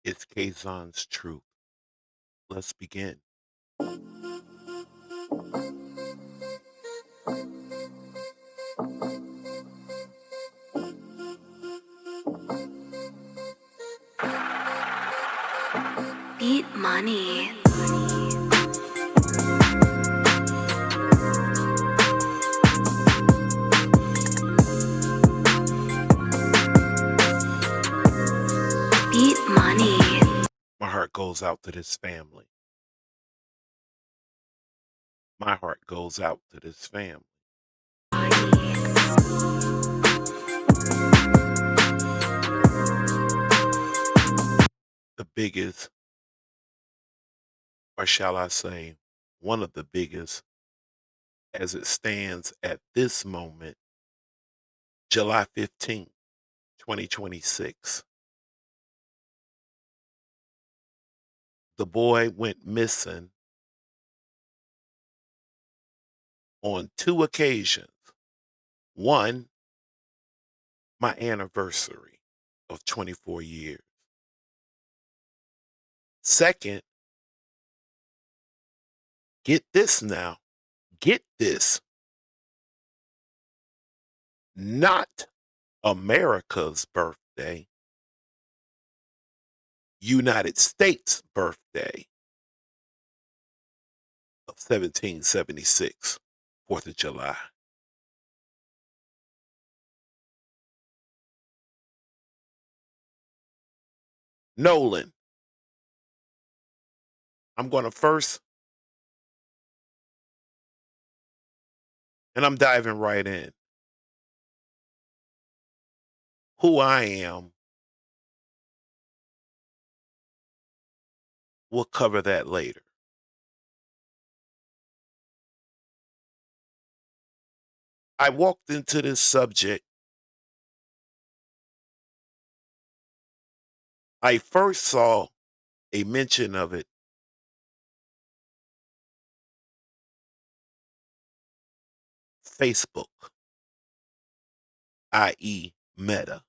It's Kazan's truth. Let's begin. Beat money. Beat money. My heart goes out to this family. My heart goes out to this family. The biggest, or shall I say, one of the biggest as it stands at this moment, July 15th, 2026. The boy went missing on two occasions. One, my anniversary of 24 years. Second, get this now, get this, not America's birthday, United States birthday of 1776, 4th of July. Nolan, I'm going to first, and I'm diving right in. Who I am, we'll cover that later. I walked into this subject. I first saw a mention of it Facebook, i.e., Meta.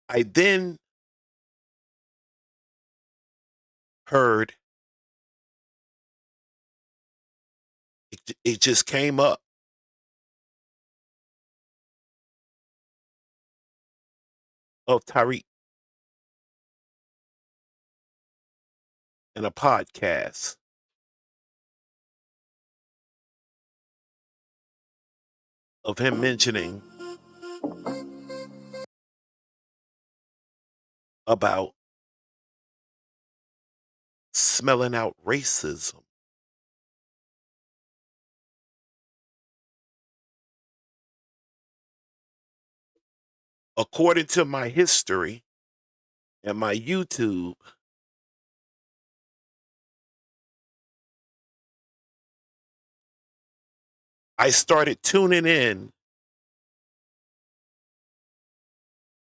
I then heard it just came up of Tariq in a podcast of him mentioning about smelling out racism. According to my history and my YouTube, I started tuning in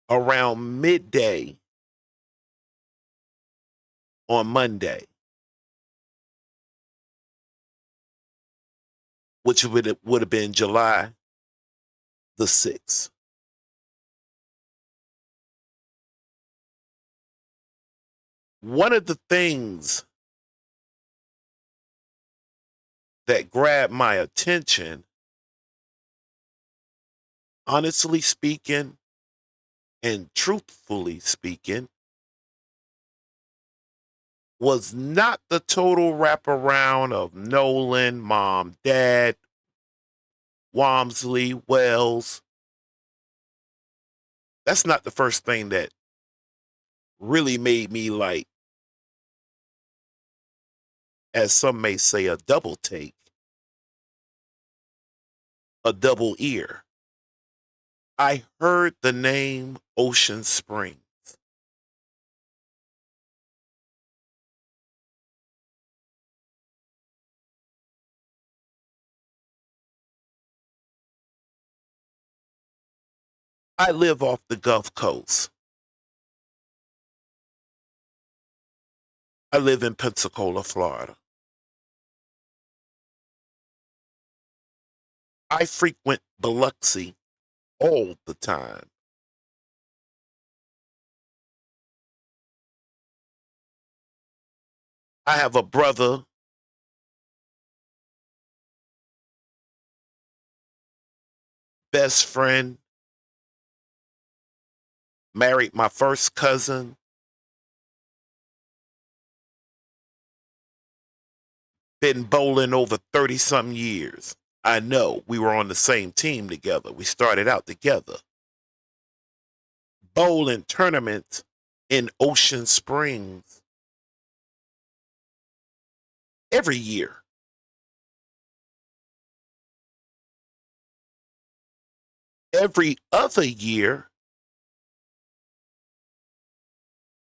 around midday on Monday, which would have been July the 6th. One of the things that grabbed my attention, honestly speaking and truthfully speaking, was not the total wraparound of Nolan, mom, dad, Walmsley, Wells. That's not the first thing that really made me, like, as some may say, a double take, a double ear. I heard the name Ocean Springs. I live off the Gulf Coast. I live in Pensacola, Florida. I frequent Biloxi all the time. I have a brother, best friend, married my first cousin, been bowling over 30 something years. I know we were on the same team together. We started out together. Bowling tournaments in Ocean Springs every year. Every other year,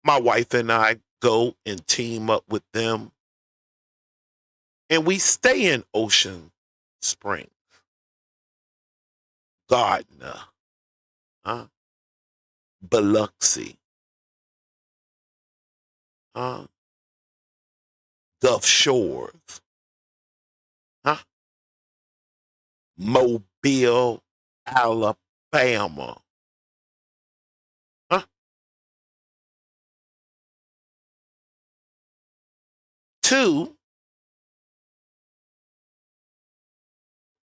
my wife and I go and team up with them, and we stay in Ocean Springs, Gardner, huh? Biloxi, huh? Gulf Shores, huh? Mobile, Alabama, huh? Two,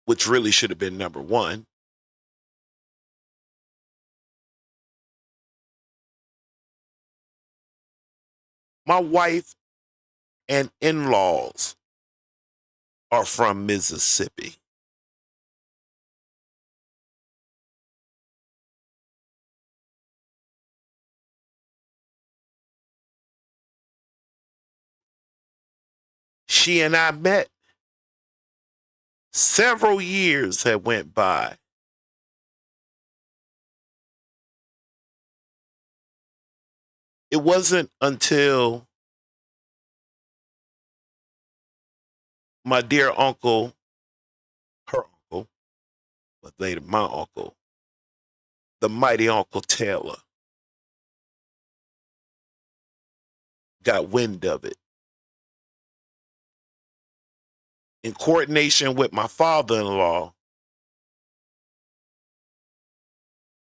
which really should have been number one, my wife and in-laws are from Mississippi. She and I met. Several years had went by. It wasn't until my dear uncle, her uncle, but later my uncle, the mighty Uncle Taylor, got wind of it. In coordination with my father-in-law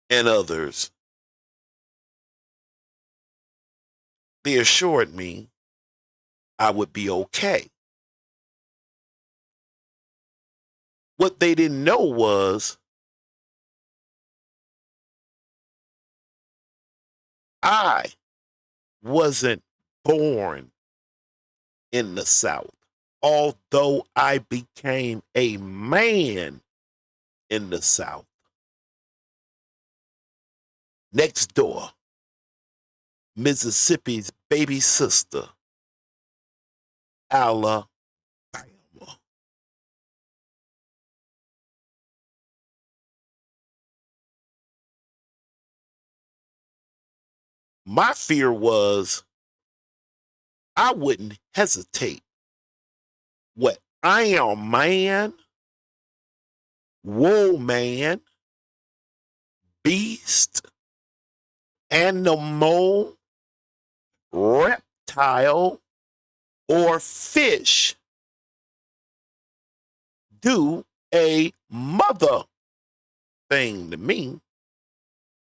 and others, they assured me I would be okay. What they didn't know was I wasn't born in the South, although I became a man in the South. Next door, Mississippi's baby sister, Alabama. My fear was I wouldn't hesitate. What I am man, woman, beast, animal, reptile, or fish do a mother thing to me,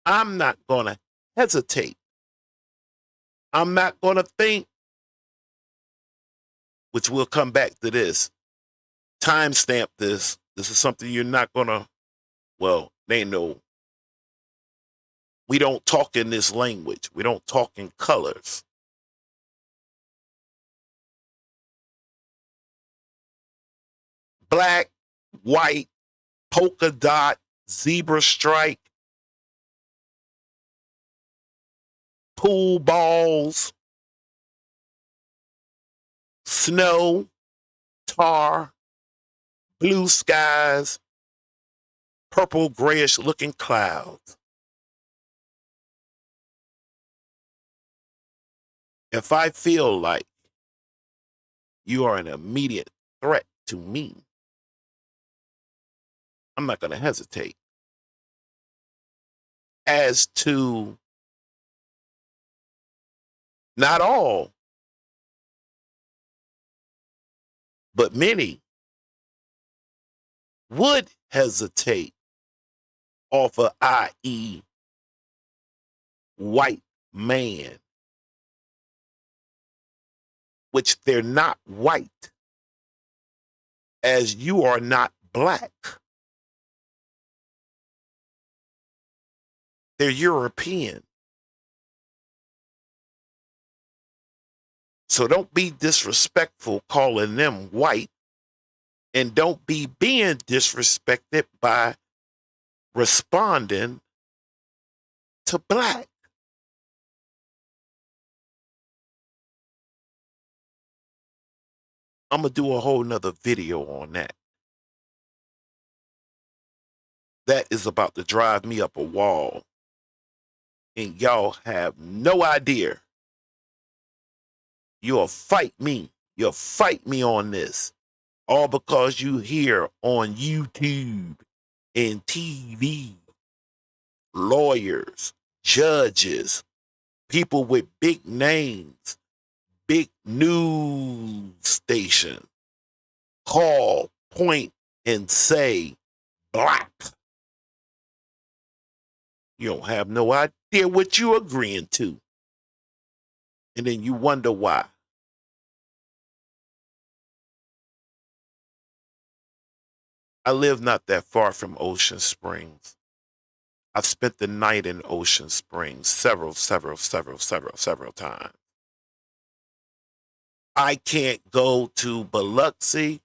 I'm not going to hesitate. I'm not going to think, which we'll come back to this. Timestamp this. This is something you're not going to, well, they know. We don't talk in this language. We don't talk in colors. Black, white, polka dot, zebra stripe, pool balls, snow, tar, blue skies, purple grayish looking clouds. If I feel like you are an immediate threat to me, I'm not going to hesitate. As to not all, but many would hesitate off of i.e. white man, which they're not white, as you are not black. They're European. So don't be disrespectful calling them white, and don't be being disrespected by responding to black. I'm going to do a whole nother video on that. That is about to drive me up a wall. And y'all have no idea. You'll fight me. You'll fight me on this. All because you hear on YouTube and TV, lawyers, judges, people with big names, big news station, call, point, and say black. You don't have no idea what you're agreeing to. And then you wonder why. I live not that far from Ocean Springs. I've spent the night in Ocean Springs several times. I can't go to Biloxi,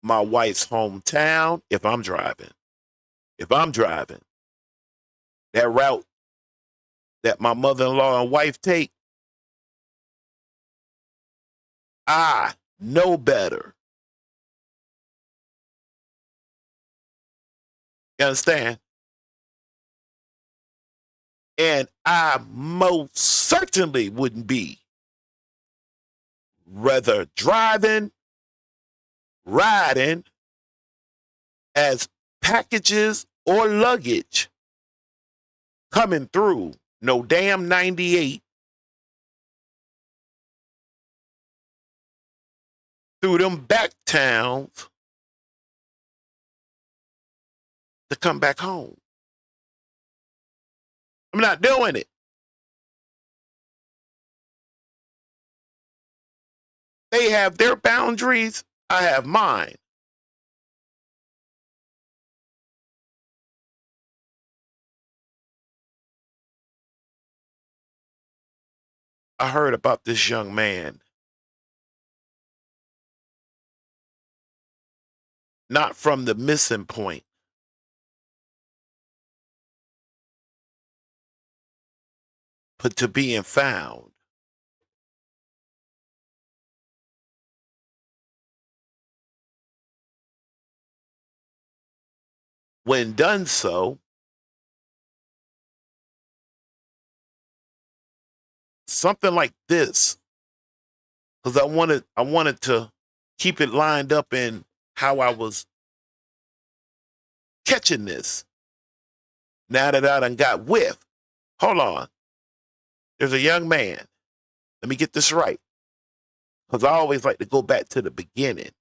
my wife's hometown, if I'm driving. That route that my mother-in-law and wife take, I know better. You understand? And I most certainly wouldn't be whether driving, riding, as packages or luggage coming through no damn 98 through them back towns to come back home. I'm not doing it. They have their boundaries. I have mine. I heard about this young man, not from the missing point, but to being found. When done so, something like this, because I wanted to keep it lined up in how I was catching this. Now that I done got whiff, hold on. There's a young man. Let me get this right, because I always like to go back to the beginning.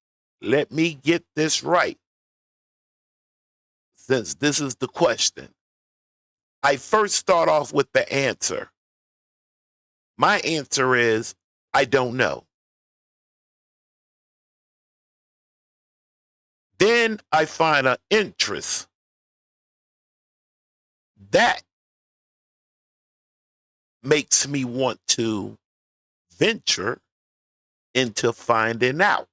Let me get this right, since this is the question. I first start off with the answer. My answer is, I don't know. Then I find an interest. That makes me want to venture into finding out.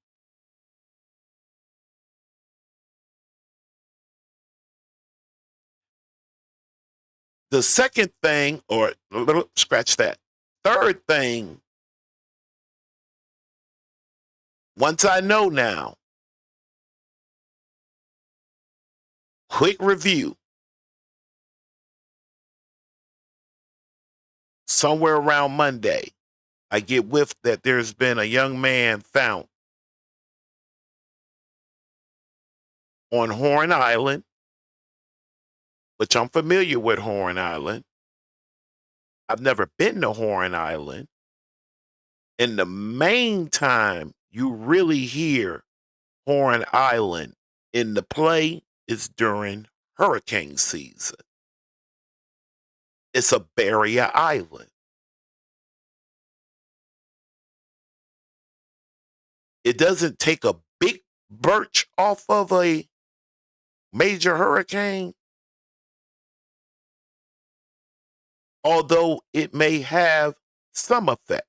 The second thing, or scratch that. Third thing, once I know now, quick review. Somewhere around Monday, I get whiff that there's been a young man found on Horn Island, which I'm familiar with Horn Island. I've never been to Horn Island. And the main time you really hear Horn Island in the play is during hurricane season. It's a barrier island. It doesn't take a big birch off of a major hurricane, although it may have some effect.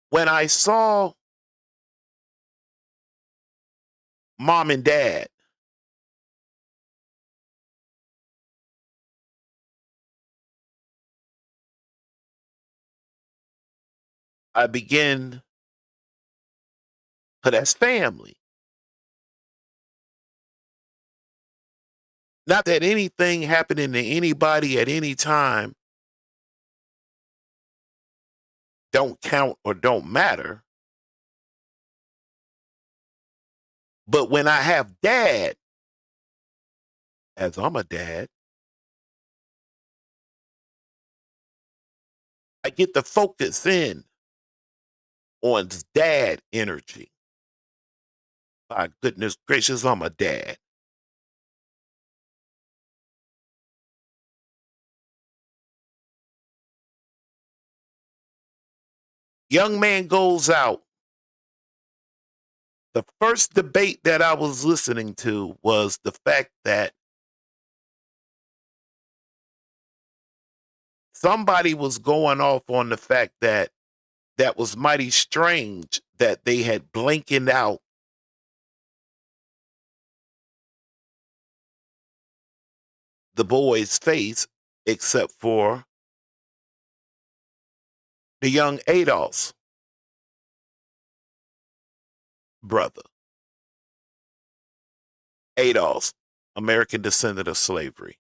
When I saw mom and dad, I began, but that's family. Not that anything happening to anybody at any time don't count or don't matter. But when I have dad, as I'm a dad, I get to focus in on dad energy. My goodness gracious, I'm a dad. Young man goes out. The first debate that I was listening to was the fact that somebody was going off on the fact that that was mighty strange that they had blanking out the boy's face except for the young Adolf's brother. Adolf, American descendant of slavery,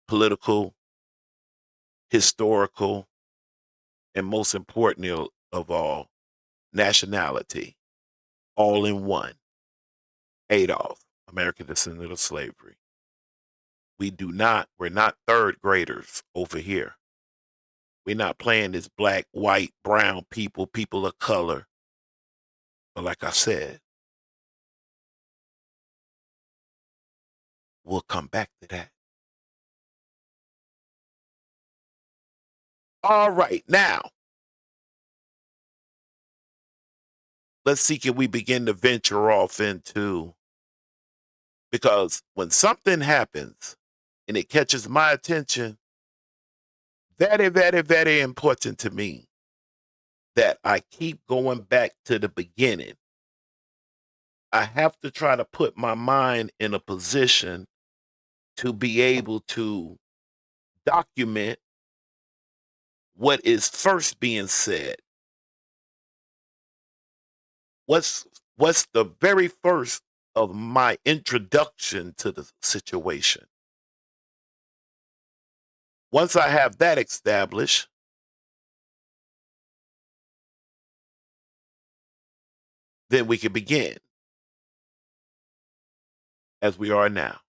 political, historical, and most importantly of all, nationality, all in one. Adolf, American descendant of slavery. We're not third graders over here. We're not playing this black, white, brown people of color. But like I said, we'll come back to that. All right, now let's see, can we begin to venture off into, because when something happens and it catches my attention, very, very, very important to me that I keep going back to the beginning. I have to try to put my mind in a position to be able to document what is first being said. What's the very first of my introduction to the situation? Once I have that established, then we can begin as we are now.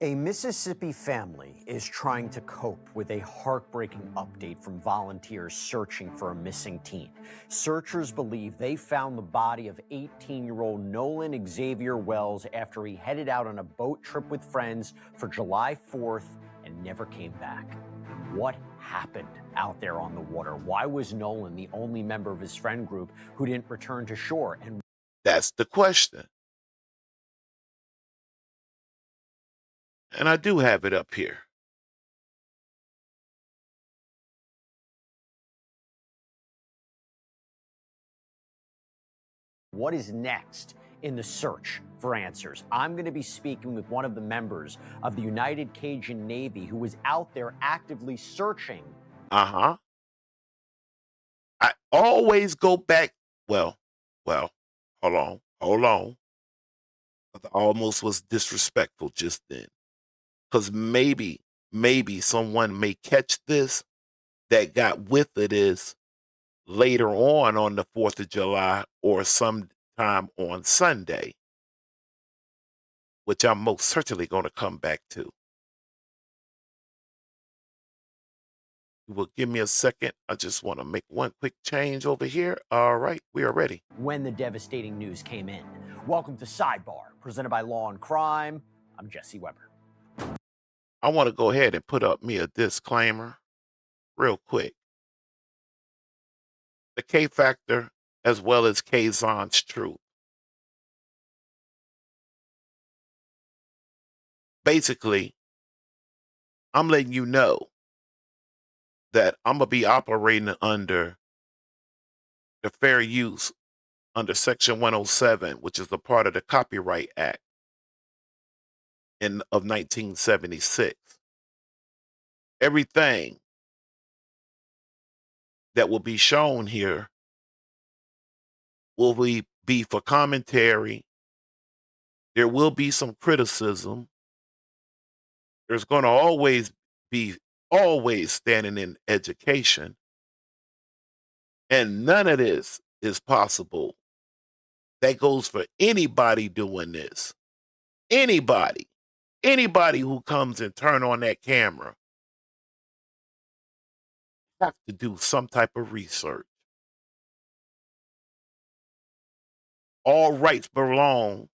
A Mississippi family is trying to cope with a heartbreaking update from volunteers searching for a missing teen. Searchers believe they found the body of 18-year-old Nolan Xavier Wells after he headed out on a boat trip with friends for July 4th and never came back. What happened out there on the water? Why was Nolan the only member of his friend group who didn't return to shore? And that's the question. And I do have it up here. what is next in the search for answers? I'm going to be speaking with one of the members of the United Cajun Navy who was out there actively searching. I always go back. Well, hold on. I almost was disrespectful just then. Because maybe someone may catch this that got with it is later on the 4th of July or sometime on Sunday, which I'm most certainly going to come back to. You will give me a second. I just want to make one quick change over here. All right, we are ready. When the devastating news came in. Welcome to Sidebar, presented by Law and Crime. I'm Jesse Weber. I want to go ahead and put up me a disclaimer real quick. The K Factor as well as Kazon's Truth. Basically, I'm letting you know that I'm going to be operating under the fair use under Section 107, which is a part of the Copyright Act of 1976. Everything that will be shown here will be for commentary. There will be some criticism. There's going to always standing in education. And none of this is possible. That goes for anybody doing this. Anybody who comes and turn on that camera have to do some type of research. All rights belong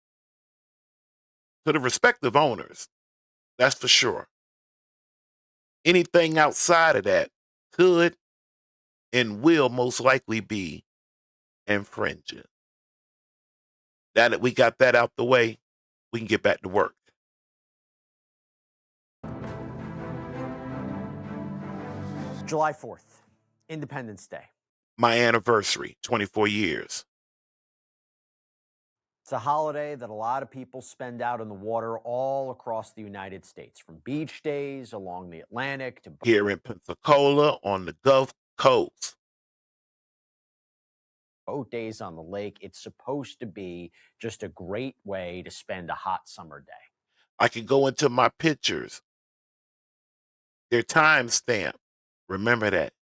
to the respective owners. That's for sure. Anything outside of that could and will most likely be infringing. Now that we got that out the way, we can get back to work. July 4th, Independence Day. My anniversary, 24 years. It's a holiday that a lot of people spend out in the water all across the United States, from beach days along the Atlantic to Here in Pensacola on the Gulf Coast. boat days on the lake. It's supposed to be just a great way to spend a hot summer day. I can go into my pictures. They're time stamped. Remember that.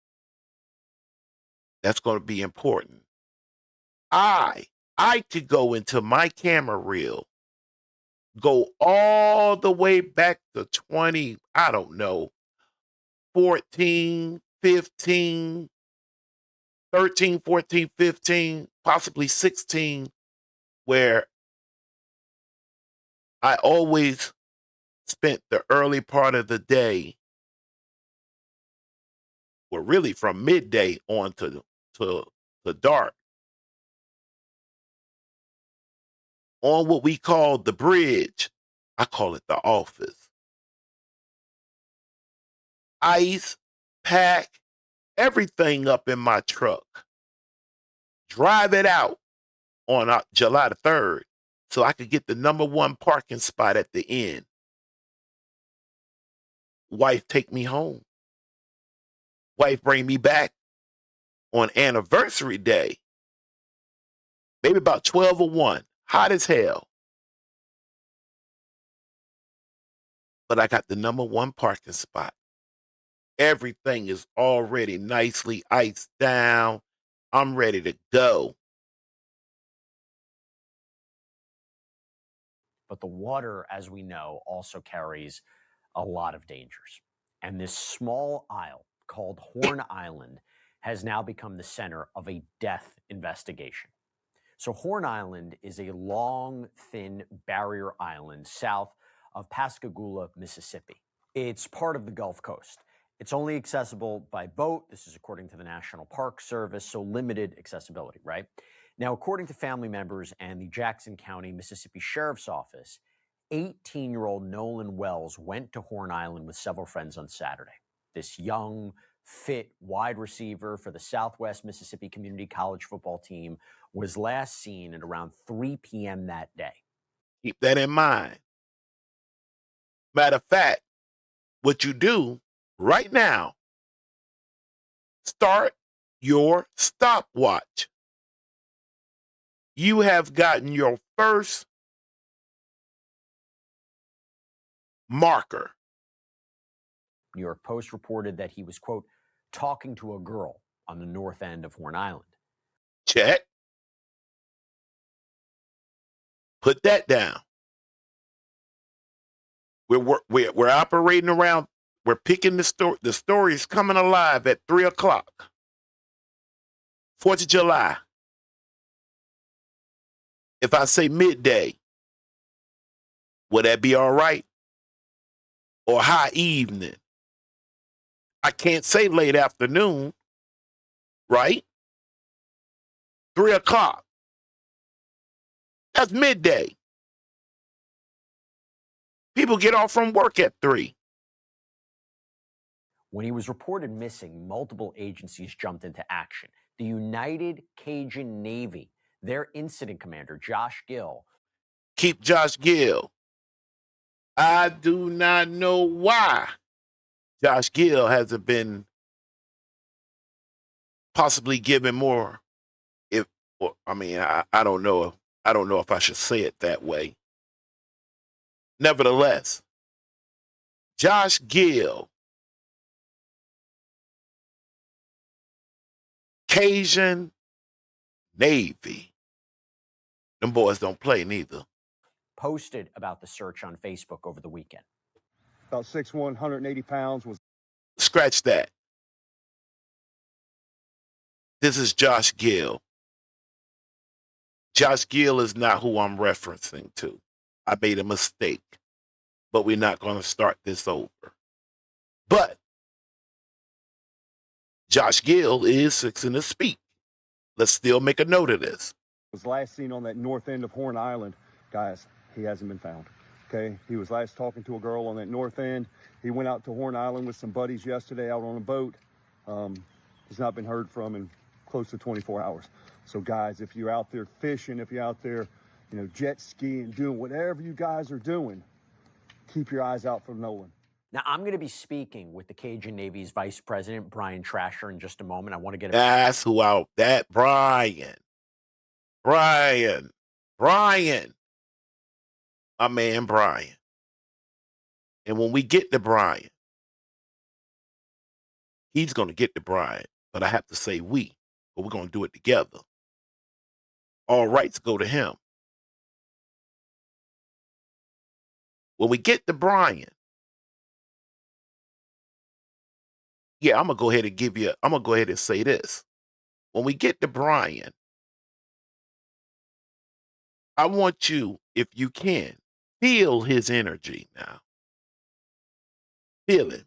That's going to be important. I could go into my camera reel, go all the way back to 20, I don't know, 14, 15, 13, 14, 15, possibly 16, where I always spent the early part of the day, well, really from midday on to dark, on what we call the bridge. I call it the office. Ice, pack, everything up in my truck. Drive it out on July the 3rd so I could get the number one parking spot at the end. Wife take me home. Wife bring me back on anniversary day. Maybe about 12 or 1. Hot as hell. But I got the number one parking spot. Everything is already nicely iced down. I'm ready to go. But the water, as we know, also carries a lot of dangers. And this small isle called Horn Island has now become the center of a death investigation. So Horn Island is a long, thin barrier island south of Pascagoula, Mississippi. It's part of the Gulf Coast. It's only accessible by boat. This is according to the National Park Service, so limited accessibility, right? Now, according to family members and the Jackson County, Mississippi Sheriff's Office, 18-year-old Nolan Wells went to Horn Island with several friends on Saturday. This young, fit wide receiver for the Southwest Mississippi Community College football team was last seen at around 3 p.m. that day. Keep that in mind. Matter of fact, what you do right now, start your stopwatch. You have gotten your first marker. New York Post reported that he was, quote, talking to a girl on the north end of Horn Island. Check. Put that down. We're operating around We're picking the story. The story is coming alive at 3 o'clock. 4th of July. If I say midday, would that be all right? Or high evening? I can't say late afternoon, right? 3 o'clock. That's midday. People get off from work at 3. When he was reported missing, multiple agencies jumped into action. The United Cajun Navy, their incident commander, Josh Gill. Keep Josh Gill. I do not know why Josh Gill hasn't been possibly given more. I don't know. I don't know if I should say it that way. Nevertheless, Josh Gill, Cajun Navy. Them boys don't play neither. Posted about the search on Facebook over the weekend. About 6'1", 180 pounds. Scratch that. This is Josh Gill. Josh Gill is not who I'm referencing to. I made a mistake, but we're not going to start this over. But Josh Gill is fixing to speak. Let's still make a note of this. Was last seen on that north end of Horn Island. Guys, he hasn't been found. Okay, he was last talking to a girl on that north end. He went out to Horn Island with some buddies yesterday out on a boat. He's not been heard from in close to 24 hours. So guys, if you're out there fishing, if you're out there, jet skiing, doing whatever you guys are doing, keep your eyes out for Nolan. Now, I'm going to be speaking with the Cajun Navy's Vice President, Brian Trasher, in just a moment. I want to get That's who out. That Brian. My man Brian. And when we get to Brian, he's going to get to Brian. But I have to say we. But we're going to do it together. All rights go to him. When we get to Brian, I'm going to go ahead and say this. When we get to Brian, I want you, if you can, feel his energy now. Feel him.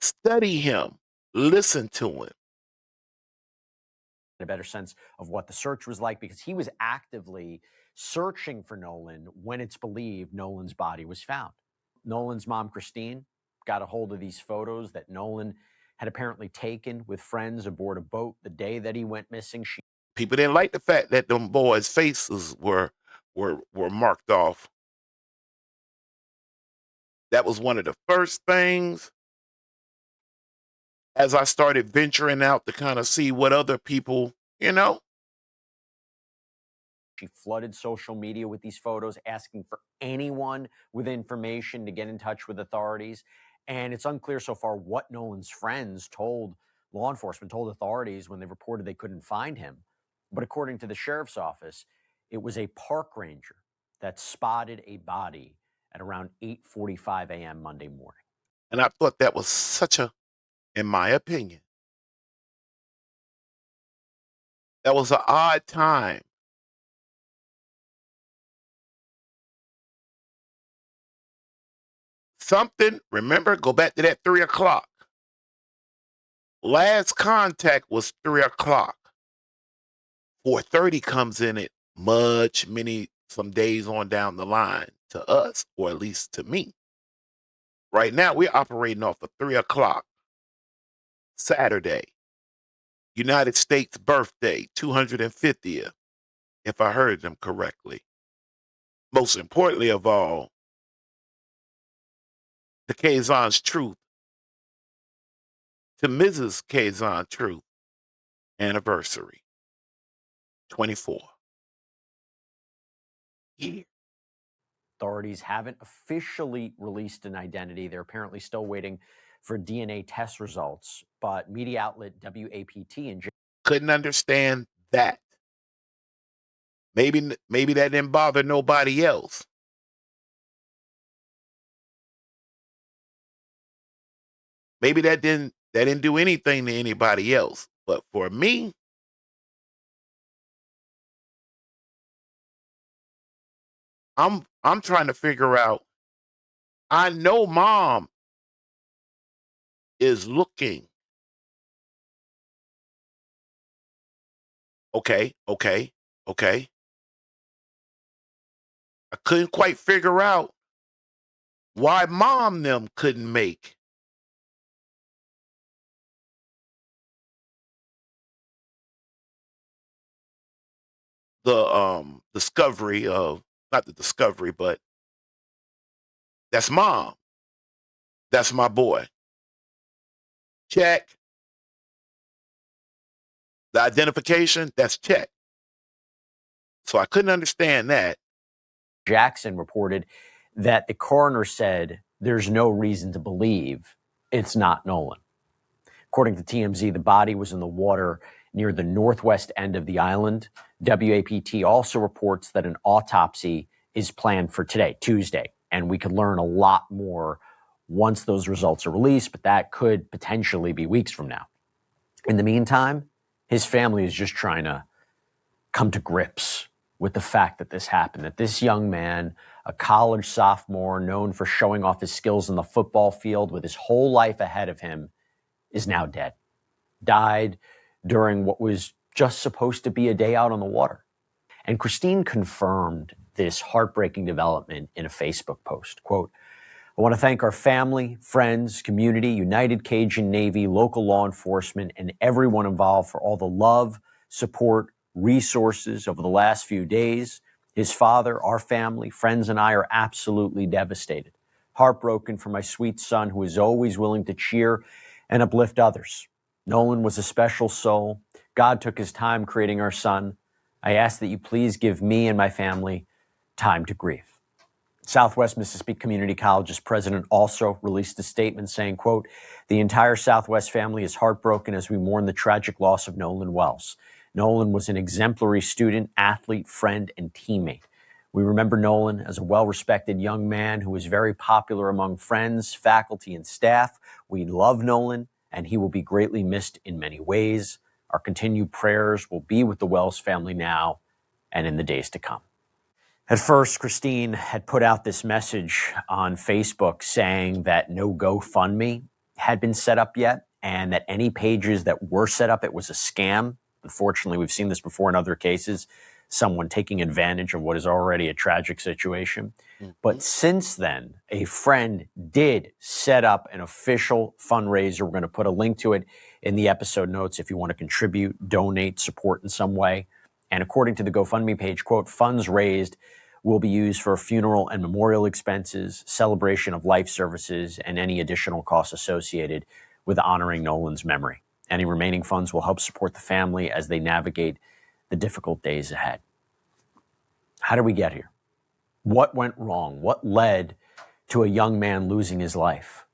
Study him. Listen to him. a better sense of what the search was like, because he was actively searching for Nolan when it's believed Nolan's body was found. Nolan's mom, Christine, got a hold of these photos that Nolan had apparently taken with friends aboard a boat the day that he went missing. People didn't like the fact that them boys' faces were marked off. That was one of the first things as I started venturing out to kind of see what other people, She flooded social media with these photos, asking for anyone with information to get in touch with authorities. And it's unclear so far what Nolan's friends told law enforcement, told authorities when they reported they couldn't find him. But according to the sheriff's office, it was a park ranger that spotted a body at around 8:45 a.m. Monday morning. And I thought that was in my opinion, that was an odd time. Remember, go back to that 3 o'clock. Last contact was 3 o'clock. 4:30 comes in it some days on down the line to us, or at least to me. Right now, we're operating off of 3 o'clock. Saturday. United States birthday, 250th, if I heard them correctly. Most importantly of all, to Kazan's Truth, to Mrs. Kazan Truth, anniversary, 24. Yeah. Authorities haven't officially released an identity. They're apparently still waiting for DNA test results, but media outlet WAPT couldn't understand that. Maybe that didn't bother nobody else. Maybe that didn't do anything to anybody else, but for me, I'm trying to figure out. I know mom is looking. Okay, okay, okay. I couldn't quite figure out why mom them couldn't make the discovery of, not the discovery, but that's mom. That's my boy. Check. The identification, that's check. So I couldn't understand that. Jackson reported that the coroner said there's no reason to believe it's not Nolan. According to TMZ, the body was in the water near the northwest end of the island. WAPT also reports that an autopsy is planned for today, Tuesday, and we could learn a lot more once those results are released, but that could potentially be weeks from now. In the meantime, his family is just trying to come to grips with the fact that this happened, that this young man, a college sophomore known for showing off his skills in the football field with his whole life ahead of him, is now dead. Died during what was just supposed to be a day out on the water. And Christine confirmed this heartbreaking development in a Facebook post. Quote, I want to thank our family, friends, community, United Cajun Navy, local law enforcement, and everyone involved for all the love, support, resources over the last few days. His father, our family, friends, and I are absolutely devastated. Heartbroken for my sweet son, who is always willing to cheer and uplift others. Nolan was a special soul. God took his time creating our son. I ask that you please give me and my family time to grieve. Southwest Mississippi Community College's president also released a statement saying, quote, the entire Southwest family is heartbroken as we mourn the tragic loss of Nolan Wells. Nolan was an exemplary student, athlete, friend, and teammate. We remember Nolan as a well-respected young man who was very popular among friends, faculty, and staff. We love Nolan, and he will be greatly missed in many ways. Our continued prayers will be with the Wells family now and in the days to come. At first, Christine had put out this message on Facebook saying that no GoFundMe had been set up yet and that any pages that were set up, it was a scam. Unfortunately, we've seen this before in other cases, someone taking advantage of what is already a tragic situation. Mm-hmm. But since then, a friend did set up an official fundraiser. We're going to put a link to it in the episode notes if you want to contribute, donate, support in some way. And according to the GoFundMe page, quote, funds raised will be used for funeral and memorial expenses, celebration of life services, and any additional costs associated with honoring Nolan's memory. Any remaining funds will help support the family as they navigate the difficult days ahead. How did we get here? What went wrong? What led to a young man losing his life?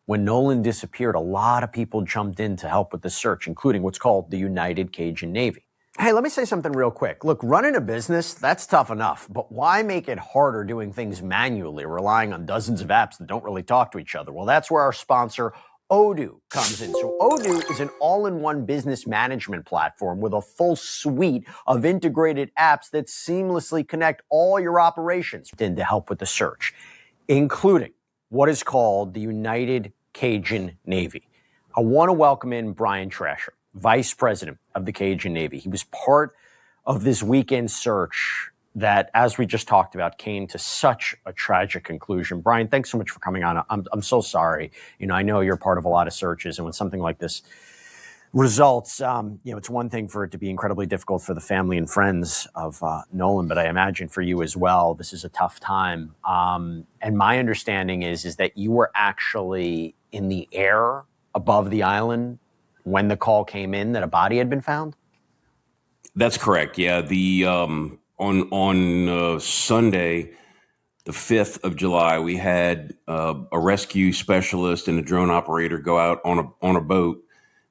When Nolan disappeared, a lot of people jumped in to help with the search, including what's called the United Cajun Navy. Hey, let me say something real quick. Look, running a business, that's tough enough, but why make it harder doing things manually, relying on dozens of apps that don't really talk to each other? Well, that's where our sponsor, Odoo, comes in. So Odoo is an all-in-one business management platform with a full suite of integrated apps that seamlessly connect all your operations to help with the search, including what is called the United Cajun Navy. I want to welcome in Brian Trasher, Vice President of the Cajun Navy. He was part of this weekend search that, as we just talked about, came to such a tragic conclusion. Brian, thanks so much for coming on. I'm so sorry. You know, I know you're part of a lot of searches, and when something like this results, it's one thing for it to be incredibly difficult for the family and friends of Nolan, but I imagine for you as well, this is a tough time. And my understanding is that you were actually in the air above the island when the call came in that a body had been found? That's correct. Yeah. The on Sunday, the 5th of July, we had a rescue specialist and a drone operator go out on a boat,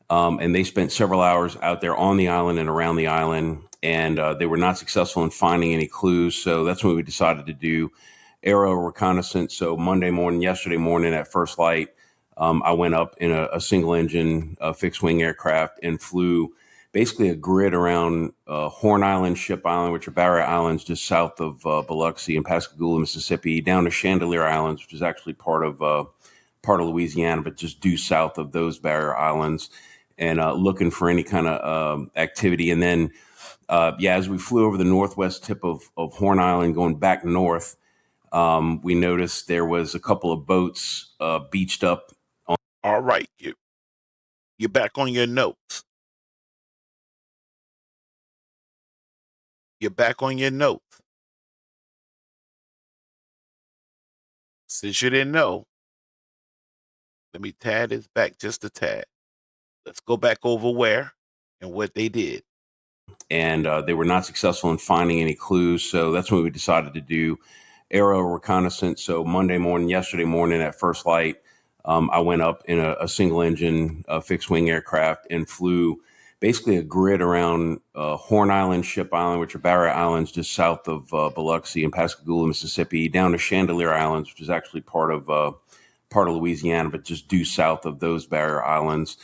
and they spent several hours out there on the island and around the island, and they were not successful in finding any clues. So that's when we decided to do aerial reconnaissance. So yesterday morning at first light, I went up in a single engine fixed wing aircraft and flew basically a grid around Horn Island, Ship Island, which are Barrier Islands just south of Biloxi and Pascagoula, Mississippi, down to Chandelier Islands, which is actually part of Louisiana, but just due south of those Barrier Islands, and looking for any kind of activity. And then, as we flew over the northwest tip of Horn Island, going back north, we noticed there was a couple of boats beached up. All right, you're back on your notes. You're back on your notes. Since you didn't know, let me tad this back just a tad. Let's go back over where and what they did. And they were not successful in finding any clues. So that's when we decided to do aerial reconnaissance. So yesterday morning at first light, I went up in a single engine fixed wing aircraft and flew basically a grid around Horn Island, Ship Island, which are Barrier Islands just south of Biloxi and Pascagoula, Mississippi, down to Chandelier Islands, which is actually part of Louisiana, but just due south of those Barrier Islands,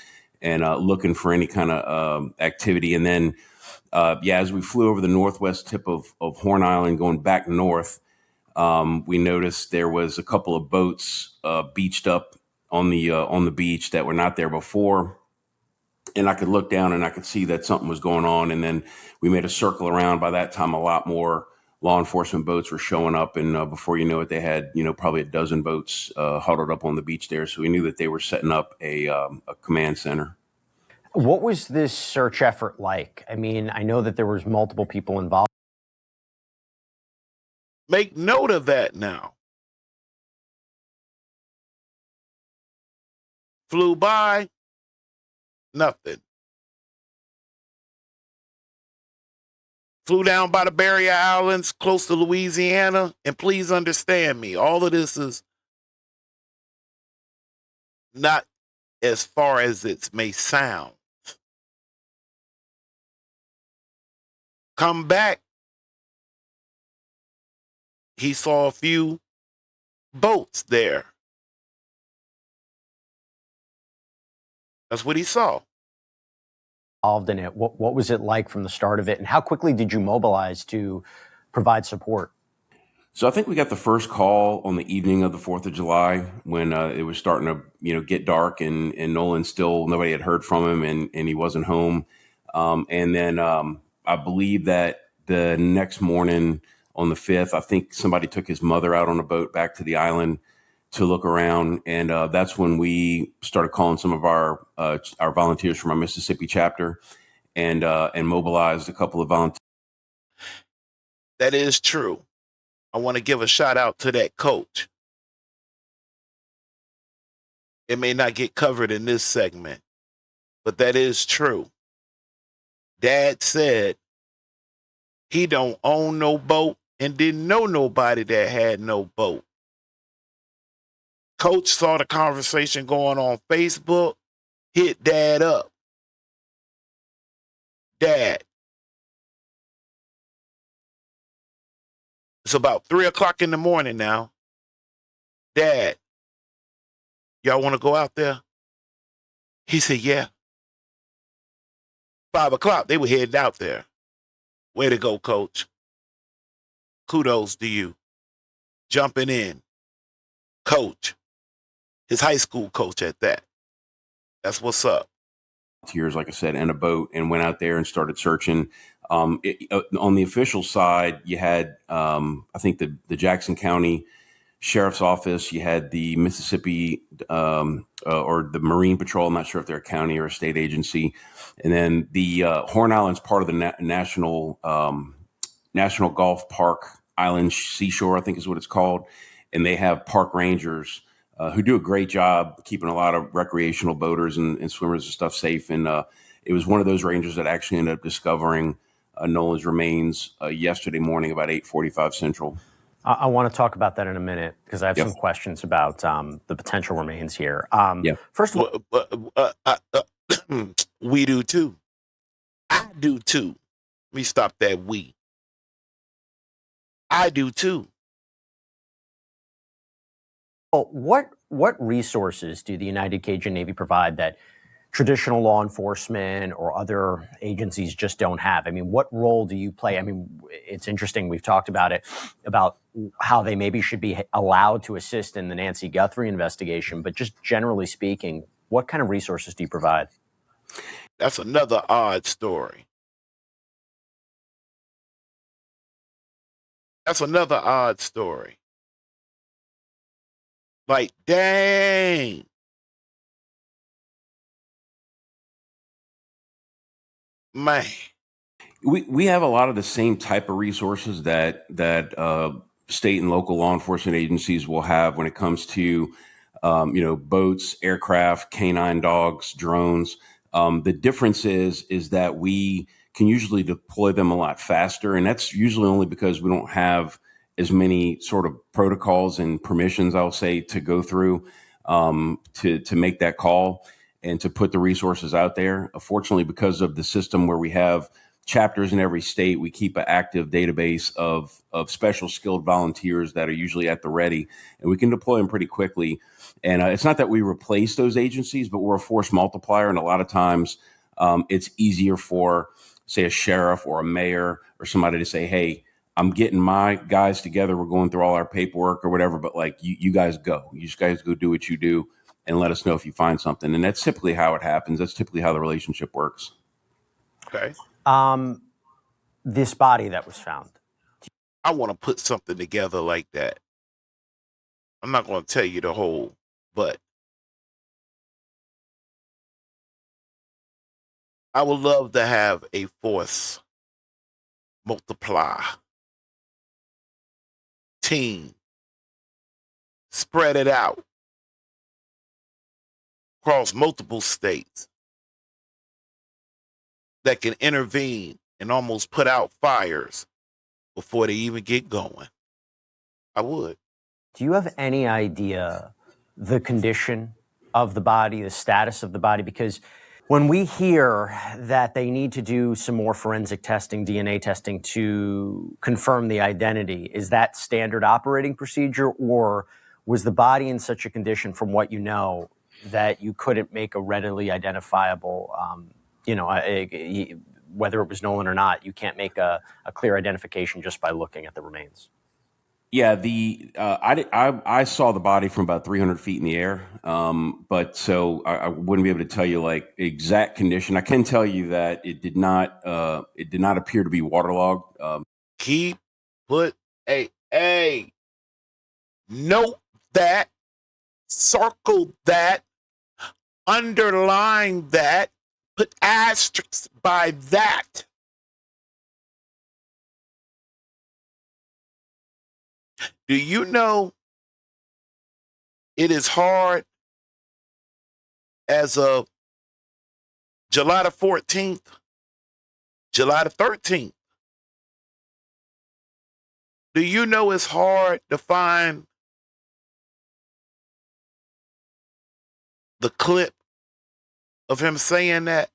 and looking for any kind of activity. And then, as we flew over the northwest tip of Horn Island, going back north, we noticed there was a couple of boats beached up on the beach that were not there before. And I could look down and I could see that something was going on. And then we made a circle around. By that time, a lot more law enforcement boats were showing up. And before you know it, they had, probably a dozen boats huddled up on the beach there. So we knew that they were setting up a command center. What was this search effort like? I mean, I know that there was multiple people involved. Make note of that now. Flew by, nothing. Flew down by the Barrier Islands, close to Louisiana, and please understand me, all of this is not as far as it may sound. Come back, he saw a few boats there. That's what he saw. Involved in it. What was it like from the start of it, and how quickly did you mobilize to provide support? So I think we got the first call on the evening of the 4th of July when it was starting to, get dark, and Nolan nobody had heard from him, and he wasn't home. And then I believe that the next morning on the 5th, I think somebody took his mother out on a boat back to the island to look around. And that's when we started calling some of our volunteers from our Mississippi chapter and mobilized a couple of volunteers. That is true. I want to give a shout out to that coach. It may not get covered in this segment, but that is true. Dad said he don't own no boat and didn't know nobody that had no boat. Coach saw the conversation going on Facebook, hit Dad up. Dad, it's about 3:00 in the morning now. Dad, y'all want to go out there? He said, yeah. 5:00, they were heading out there. Way to go, Coach. Kudos to you. Jumping in. Coach. His high school coach at that. That's what's up. Volunteers, like I said, and a boat, and went out there and started searching. On the official side, you had, I think, the Jackson County Sheriff's Office. You had the Mississippi or the Marine Patrol. I'm not sure if they're a county or a state agency. And then the Horn Island's part of the National Golf Park Island Seashore, I think is what it's called. And they have park rangers who do a great job keeping a lot of recreational boaters and swimmers and stuff safe. And it was one of those rangers that actually ended up discovering Nolan's remains yesterday morning about 8:45 Central. I want to talk about that in a minute because I have some questions about the potential remains here. First of all, we do too. I do too. Let me stop that we. I do too. what what resources do the United Cajun Navy provide that traditional law enforcement or other agencies just don't have? I mean, what role do you play? I mean, it's interesting. We've talked about it, about how they maybe should be allowed to assist in the Nancy Guthrie investigation, but just generally speaking, what kind of resources do you provide? That's another odd story. That's another odd story. Like, dang. Man. We have a lot of the same type of resources that state and local law enforcement agencies will have when it comes to boats, aircraft, canine dogs, drones. The difference is that we can usually deploy them a lot faster, and that's usually only because we don't have as many sort of protocols and permissions, I'll say, to go through to make that call and to put the resources out there. Fortunately, because of the system where we have chapters in every state, we keep an active database of special skilled volunteers that are usually at the ready, and we can deploy them pretty quickly. And it's not that we replace those agencies, but we're a force multiplier. And a lot of times it's easier for, say, a sheriff or a mayor or somebody to say, hey, I'm getting my guys together. We're going through all our paperwork or whatever, but like you guys go. You guys go do what you do and let us know if you find something. And that's typically how it happens. That's typically how the relationship works. Okay. This body that was found. I want to put something together like that. I'm not going to tell you the whole, but I would love to have a force multiply team, spread it out across multiple states that can intervene and almost put out fires before they even get going. I would. Do you have any idea the condition of the body, the status of the body? Because when we hear that they need to do some more forensic testing, DNA testing to confirm the identity, is that standard operating procedure, or was the body in such a condition, from what you know, that you couldn't make a readily identifiable, whether it was Nolan or not, you can't make a clear identification just by looking at the remains? Yeah, I saw the body from about 300 feet in the air, but so I wouldn't be able to tell you like exact condition. I can tell you that it did not appear to be waterlogged. Note that, circle that, underline that, put asterisks by that. Do you know it is hard as of July the 14th, July the 13th? Do you know it's hard to find the clip of him saying that?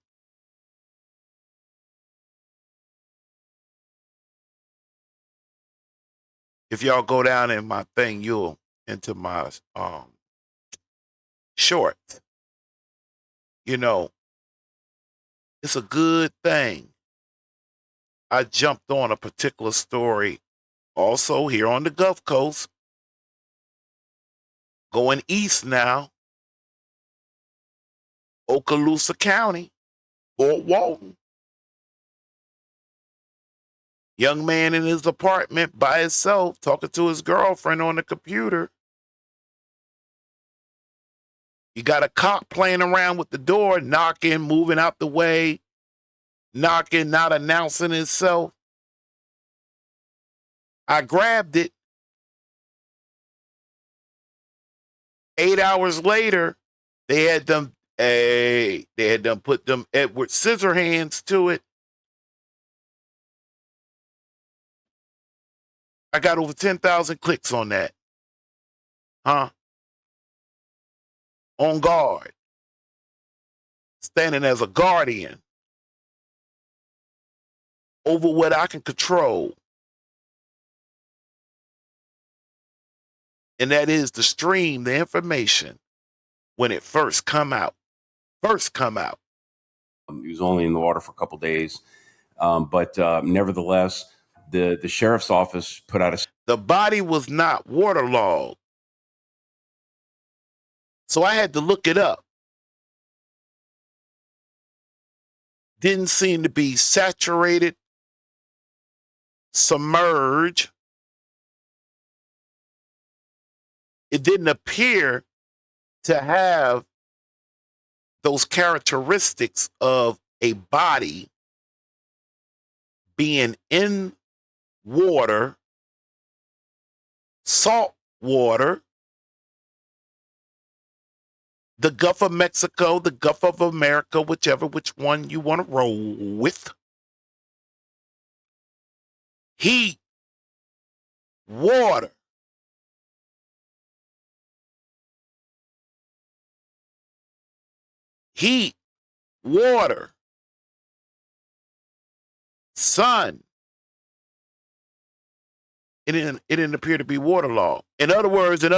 If y'all go down in my thing, you'll into my shorts. You know, it's a good thing I jumped on a particular story also here on the Gulf Coast, going east now, Okaloosa County, Fort Walton. Young man in his apartment by himself talking to his girlfriend on the computer. You got a cop playing around with the door, knocking, moving out the way, knocking, not announcing himself. I grabbed it. 8 hours later, they had them put them Edward Scissorhands to it. I got over 10,000 clicks on that. On guard. Standing as a guardian over what I can control. and that is to stream the information when it first come out. He was only in the water for a couple days, but nevertheless, the sheriff's office put out a. The body was not waterlogged, so I had to look it up. Didn't seem to be saturated, submerged. It didn't appear to have those characteristics of a body being in water, salt water, the Gulf of Mexico, the Gulf of America, which one you want to roll with. Heat, water. Heat, water, sun. It didn't appear to be waterlogged. In other words, it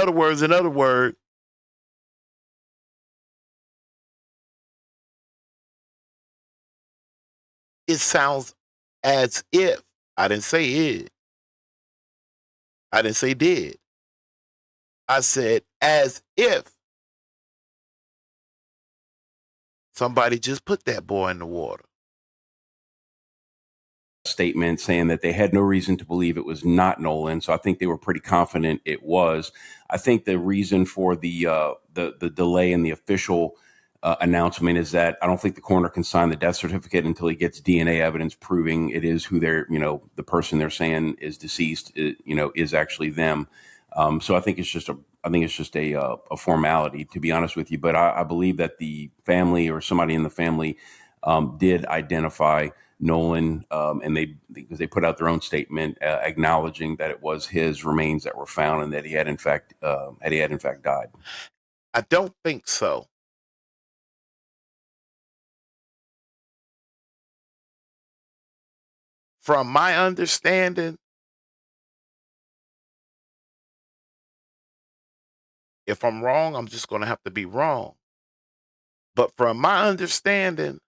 sounds as if, I didn't say it, I didn't say did, I said as if somebody just put that boy in the water. Statement saying that they had no reason to believe it was not Nolan. So I think they were pretty confident it was. I think the reason for the delay in the official announcement is that I don't think the coroner can sign the death certificate until he gets DNA evidence proving it is who they're, the person they're saying is deceased, is actually them. So I think it's just a formality, to be honest with you. But I believe that the family or somebody in the family did identify Nolan, and because they put out their own statement acknowledging that it was his remains that were found and that he had in fact died. I don't think so. From my understanding, if I'm wrong, I'm just going to have to be wrong. But from my understanding,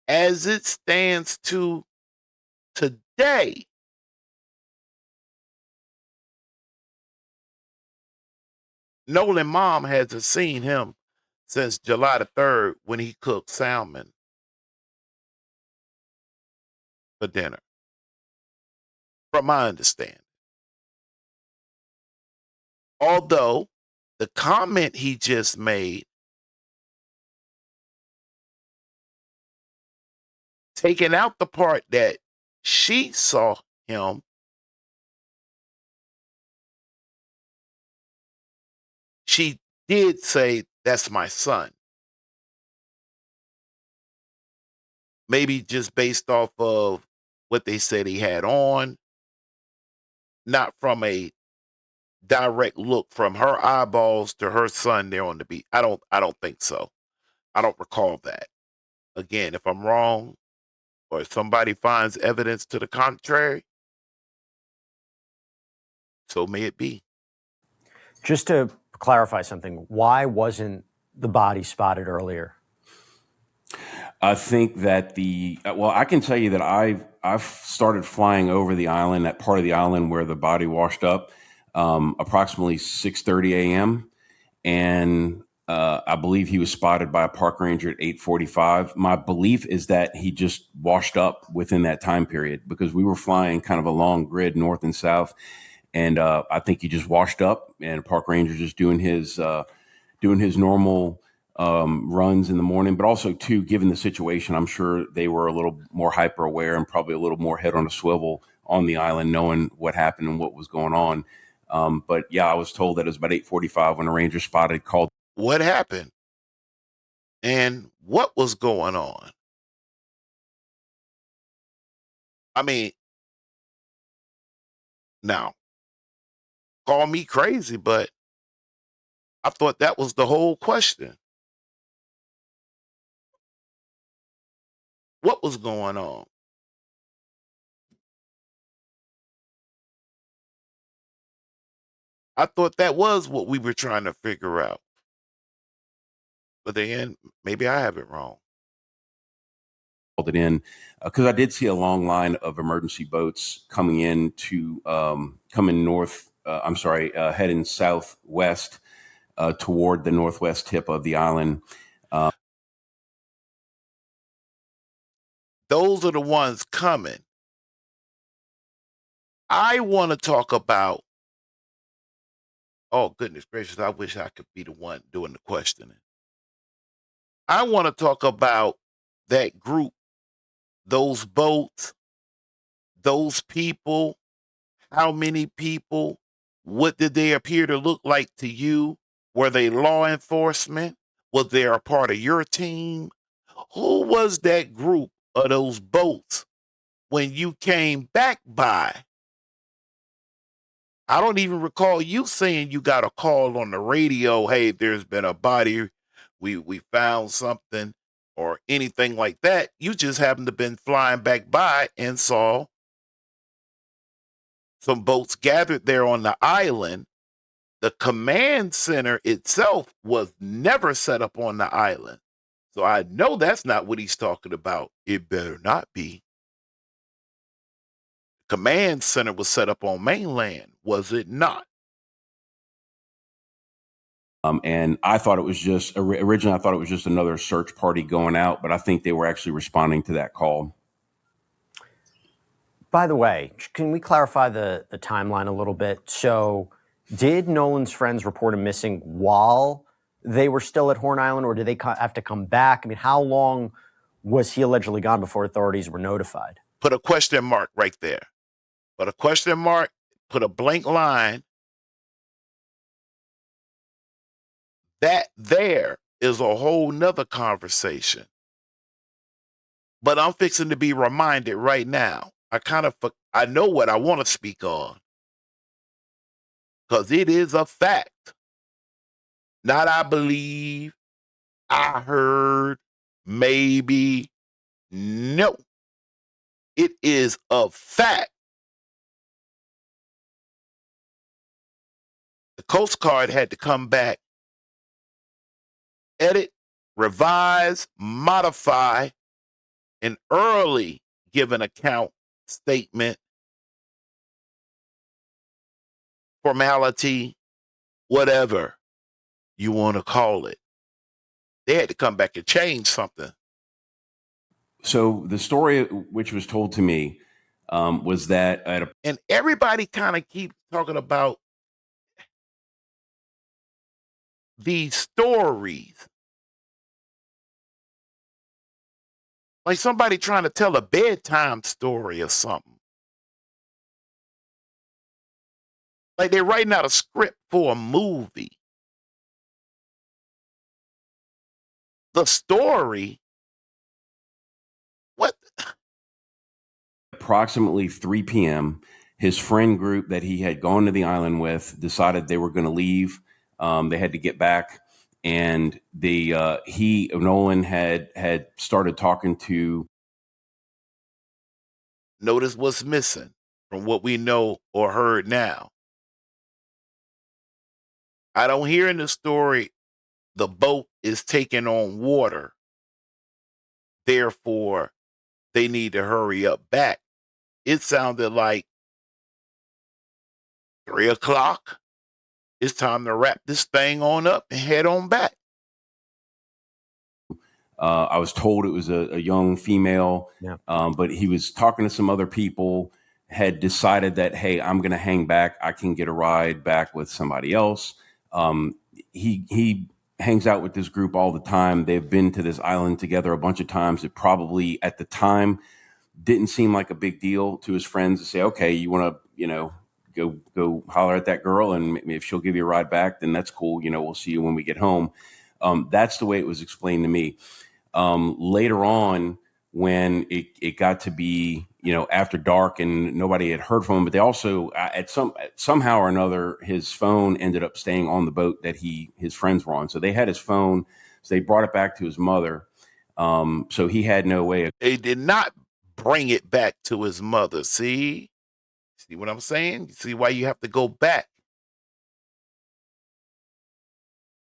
as it stands to today, Nolan mom hasn't seen him since July the 3rd when he cooked salmon for dinner. From my understanding. Although the comment he just made, taking out the part that she saw him, she did say, "That's my son." Maybe just based off of what they said he had on, not from a direct look from her eyeballs to her son there on the beach. I don't think so. I don't recall that. Again, if I'm wrong or if somebody finds evidence to the contrary, so may it be. Just to clarify something, why wasn't the body spotted earlier? I think that I can tell you that I've started flying over the island, that part of the island where the body washed up, approximately 6:30 a.m. And I believe he was spotted by a park ranger at 8:45. My belief is that he just washed up within that time period because we were flying kind of a long grid north and south. And I think he just washed up and a park ranger just doing his normal runs in the morning, but also too, given the situation, I'm sure they were a little more hyper aware and probably a little more head on a swivel on the island, knowing what happened and what was going on. But yeah, I was told that it was about 8:45 when a ranger spotted, called. What happened? And what was going on? I mean, now, call me crazy, but I thought that was the whole question. What was going on? I thought that was what we were trying to figure out. But then maybe I have it wrong. It in because I did see a long line of emergency boats coming in to coming north. Heading southwest toward the northwest tip of the island. Those are the ones coming. I want to talk about. Oh, goodness gracious. I wish I could be the one doing the questioning. I want to talk about that group, those boats, those people, how many people, what did they appear to look like to you? Were they law enforcement? Was they a part of your team? Who was that group of those boats when you came back by? I don't even recall you saying you got a call on the radio, hey, there's been a body, we found something, or anything like that. You just happened to been flying back by and saw some boats gathered there on the island. The command center itself was never set up on the island. So I know that's not what he's talking about. It better not be. Command center was set up on mainland, was it not? And I thought it was just originally I thought it was just another search party going out, but I think they were actually responding to that call. By the way, can we clarify the timeline a little bit? So did Nolan's friends report him missing while they were still at Horn Island, or did they have to come back? I mean, how long was he allegedly gone before authorities were notified? Put a question mark right there. Put a question mark, put a blank line. That there is a whole nother conversation. But I'm fixing to be reminded right now. I know what I want to speak on. Because it is a fact. Not I believe, I heard, maybe. No. It is a fact. The Coast Guard had to come back, edit, revise, modify an early given account, statement, formality, whatever you want to call it. They had to come back and change something. So the story which was told to me was that and everybody kind of keeps talking about these stories. Like somebody trying to tell a bedtime story or something. Like they're writing out a script for a movie. The story? What? Approximately 3 p.m., his friend group that he had gone to the island with decided they were going to leave. They had to get back. And Nolan had started talking to. Notice what's missing from what we know or heard now. I don't hear in the story the boat is taking on water. Therefore, they need to hurry up back. It sounded like 3 o'clock. It's time to wrap this thing on up and head on back. I was told it was a young female, Yeah. But he was talking to some other people, had decided that, hey, I'm going to hang back. I can get a ride back with somebody else. He hangs out with this group all the time. They've been to this island together a bunch of times. It probably at the time didn't seem like a big deal to his friends to say, okay, you want to, go holler at that girl, and if she'll give you a ride back, then that's cool. We'll see you when we get home. That's the way it was explained to me. Later on, when it got to be, after dark and nobody had heard from him, but they also somehow or another, his phone ended up staying on the boat that his friends were on. So they had his phone. So they brought it back to his mother. So he had no way. They did not bring it back to his mother. See what I'm saying? See why you have to go back.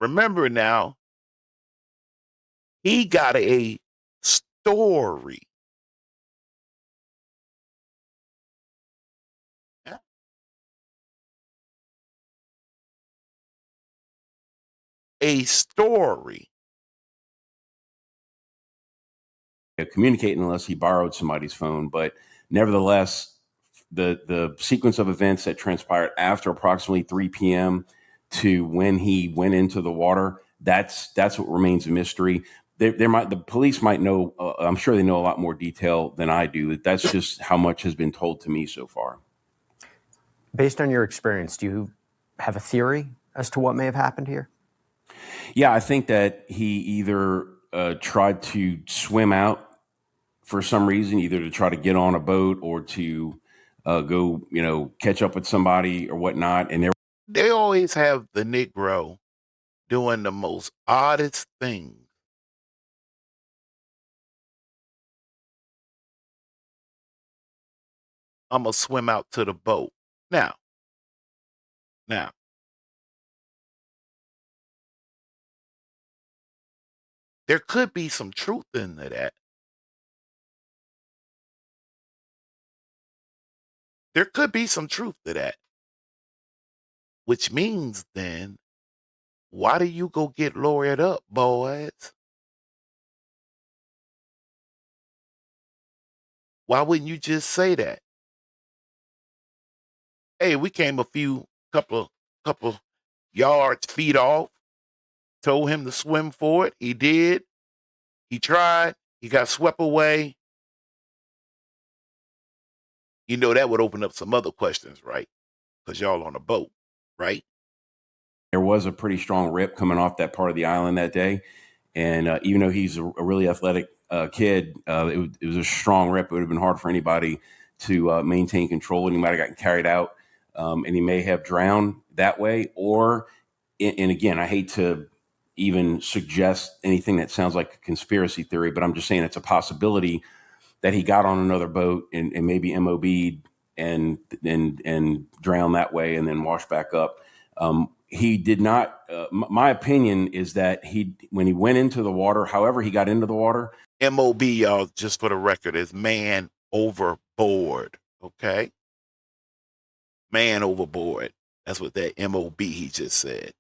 Remember now, he got a story. A story. Communicate unless he borrowed somebody's phone. But nevertheless, the sequence of events that transpired after approximately 3 p.m. to when he went into the water, that's what remains a mystery. The police might know. I'm sure they know a lot more detail than I do. That's just how much has been told to me so far. Based on your experience, do you have a theory as to what may have happened here? Yeah, I think that he either tried to swim out for some reason, either to try to get on a boat or to go, catch up with somebody or whatnot. And They always have the Negro doing the most oddest things. I'm going to swim out to the boat. Now, there could be some truth into that. There could be some truth to that. Which means then, why do you go get lawyered up, boys? Why wouldn't you just say that? Hey, we came a couple yards, feet off, told him to swim for it. He did. He tried. He got swept away. That would open up some other questions, right? Because y'all on a boat, right? there was a pretty strong rip coming off that part of the island that day. And even though he's a really athletic kid, it was a strong rip. It would have been hard for anybody to maintain control, and he might have gotten carried out, and he may have drowned that way. Or, and again, I hate to even suggest anything that sounds like a conspiracy theory, but I'm just saying it's a possibility that he got on another boat and maybe MOB'd and drowned that way and then washed back up. He did not. My opinion is that when he went into the water, however he got into the water. MOB, y'all, just for the record, is man overboard. Okay, man overboard. That's what that MOB he just said.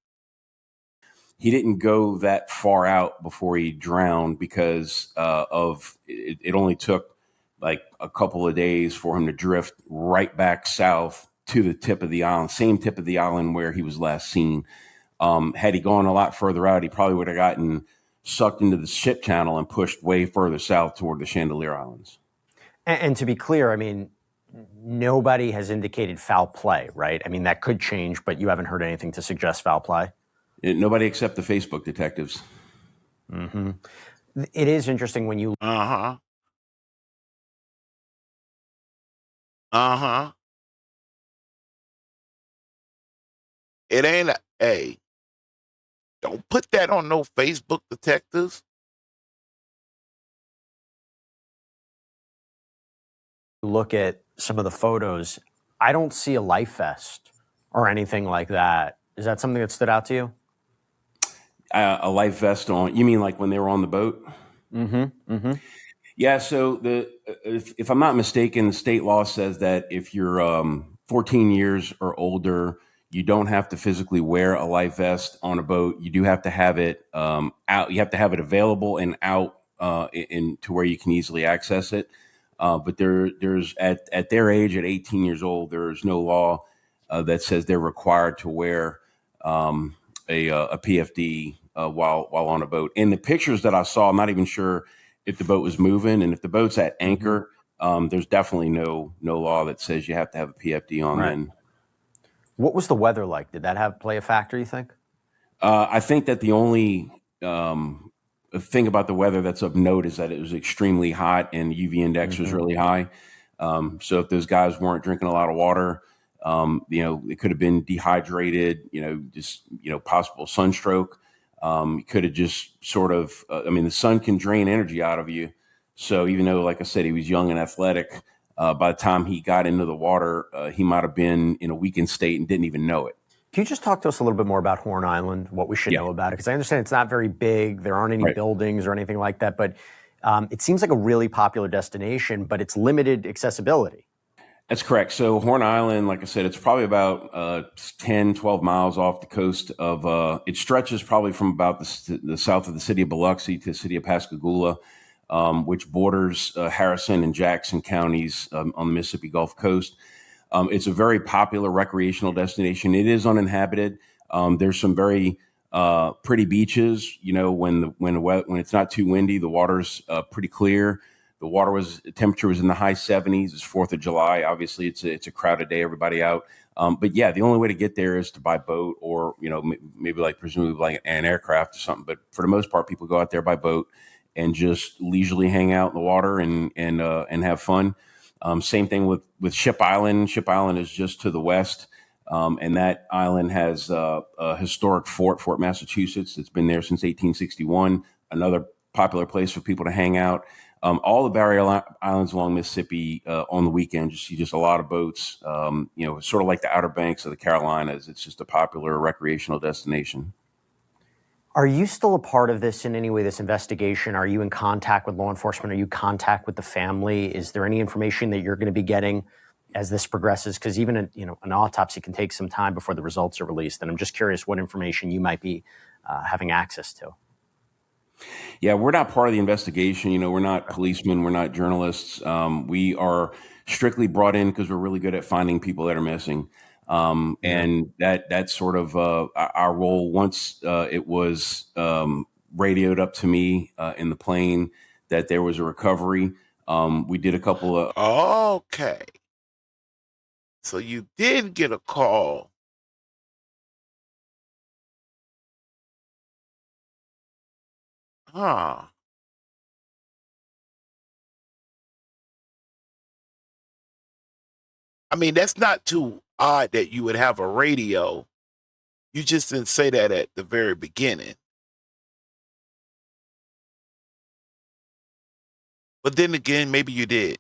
He didn't go that far out before he drowned because of it only took like a couple of days for him to drift right back south to the tip of the island, same tip of the island where he was last seen. Had he gone a lot further out, he probably would have gotten sucked into the ship channel and pushed way further south toward the Chandelier Islands. And to be clear, I mean, nobody has indicated foul play, right? I mean, that could change, but you haven't heard anything to suggest foul play? Nobody except the Facebook detectives. Mm-hmm. It is interesting when you... Uh-huh. It ain't don't put that on no Facebook detectives. Look at some of the photos. I don't see a life vest or anything like that. Is that something that stood out to you? A life vest on? You mean like when they were on the boat? Mm-hmm. Mm-hmm. Yeah. So if I'm not mistaken, the state law says that if you're 14 years or older, you don't have to physically wear a life vest on a boat. You do have to have it out. You have to have it available and out to where you can easily access it. But there's at their age, at 18 years old, there's no law that says they're required to wear a PFD while on a boat. In the pictures that I saw, I'm not even sure if the boat was moving, and if the boat's at anchor, there's definitely no law that says you have to have a PFD on. Right. Then, what was the weather like? Did that play a factor, you think? I think that the only thing about the weather that's of note is that it was extremely hot and the UV index was really high. So if those guys weren't drinking a lot of water, it could have been dehydrated, just, possible sunstroke. You could have just sort of, the sun can drain energy out of you. So even though, like I said, he was young and athletic, by the time he got into the water, he might have been in a weakened state and didn't even know it. Can you just talk to us a little bit more about Horn Island, what we should Yeah. know about it? Because I understand it's not very big. There aren't any Right. buildings or anything like that, but it seems like a really popular destination, but it's limited accessibility. That's correct. So Horn Island, like I said, it's probably about 10, 12 miles off the coast of, it stretches probably from about the south of the city of Biloxi to the city of Pascagoula, which borders Harrison and Jackson counties on the Mississippi Gulf Coast. It's a very popular recreational destination. It is uninhabited. There's some very pretty beaches. You know, when it's not too windy, the water's pretty clear. The temperature was in the high 70s. It's 4th of July. Obviously, it's a crowded day. Everybody out. But yeah, the only way to get there is to buy boat, or maybe like presumably like an aircraft or something. But for the most part, people go out there by boat and just leisurely hang out in the water and have fun. Same thing with Ship Island. Ship Island is just to the west, and that island has a historic Fort Massachusetts. It's been there since 1861. Another popular place for people to hang out. All the barrier islands along Mississippi on the weekend, you see just a lot of boats. Sort of like the Outer Banks of the Carolinas. It's just a popular recreational destination. Are you still a part of this in any way, this investigation? Are you in contact with law enforcement? Are you in contact with the family? Is there any information that you're going to be getting as this progresses? Because even an autopsy can take some time before the results are released. And I'm just curious what information you might be having access to. Yeah, we're not part of the investigation. We're not policemen. We're not journalists. We are strictly brought in because we're really good at finding people that are missing. And that's sort of our role. Once it was radioed up to me in the plane that there was a recovery, we did a couple of. Okay. So you did get a call. Huh. I mean, that's not too odd that you would have a radio. You just didn't say that at the very beginning. But then again, maybe you did.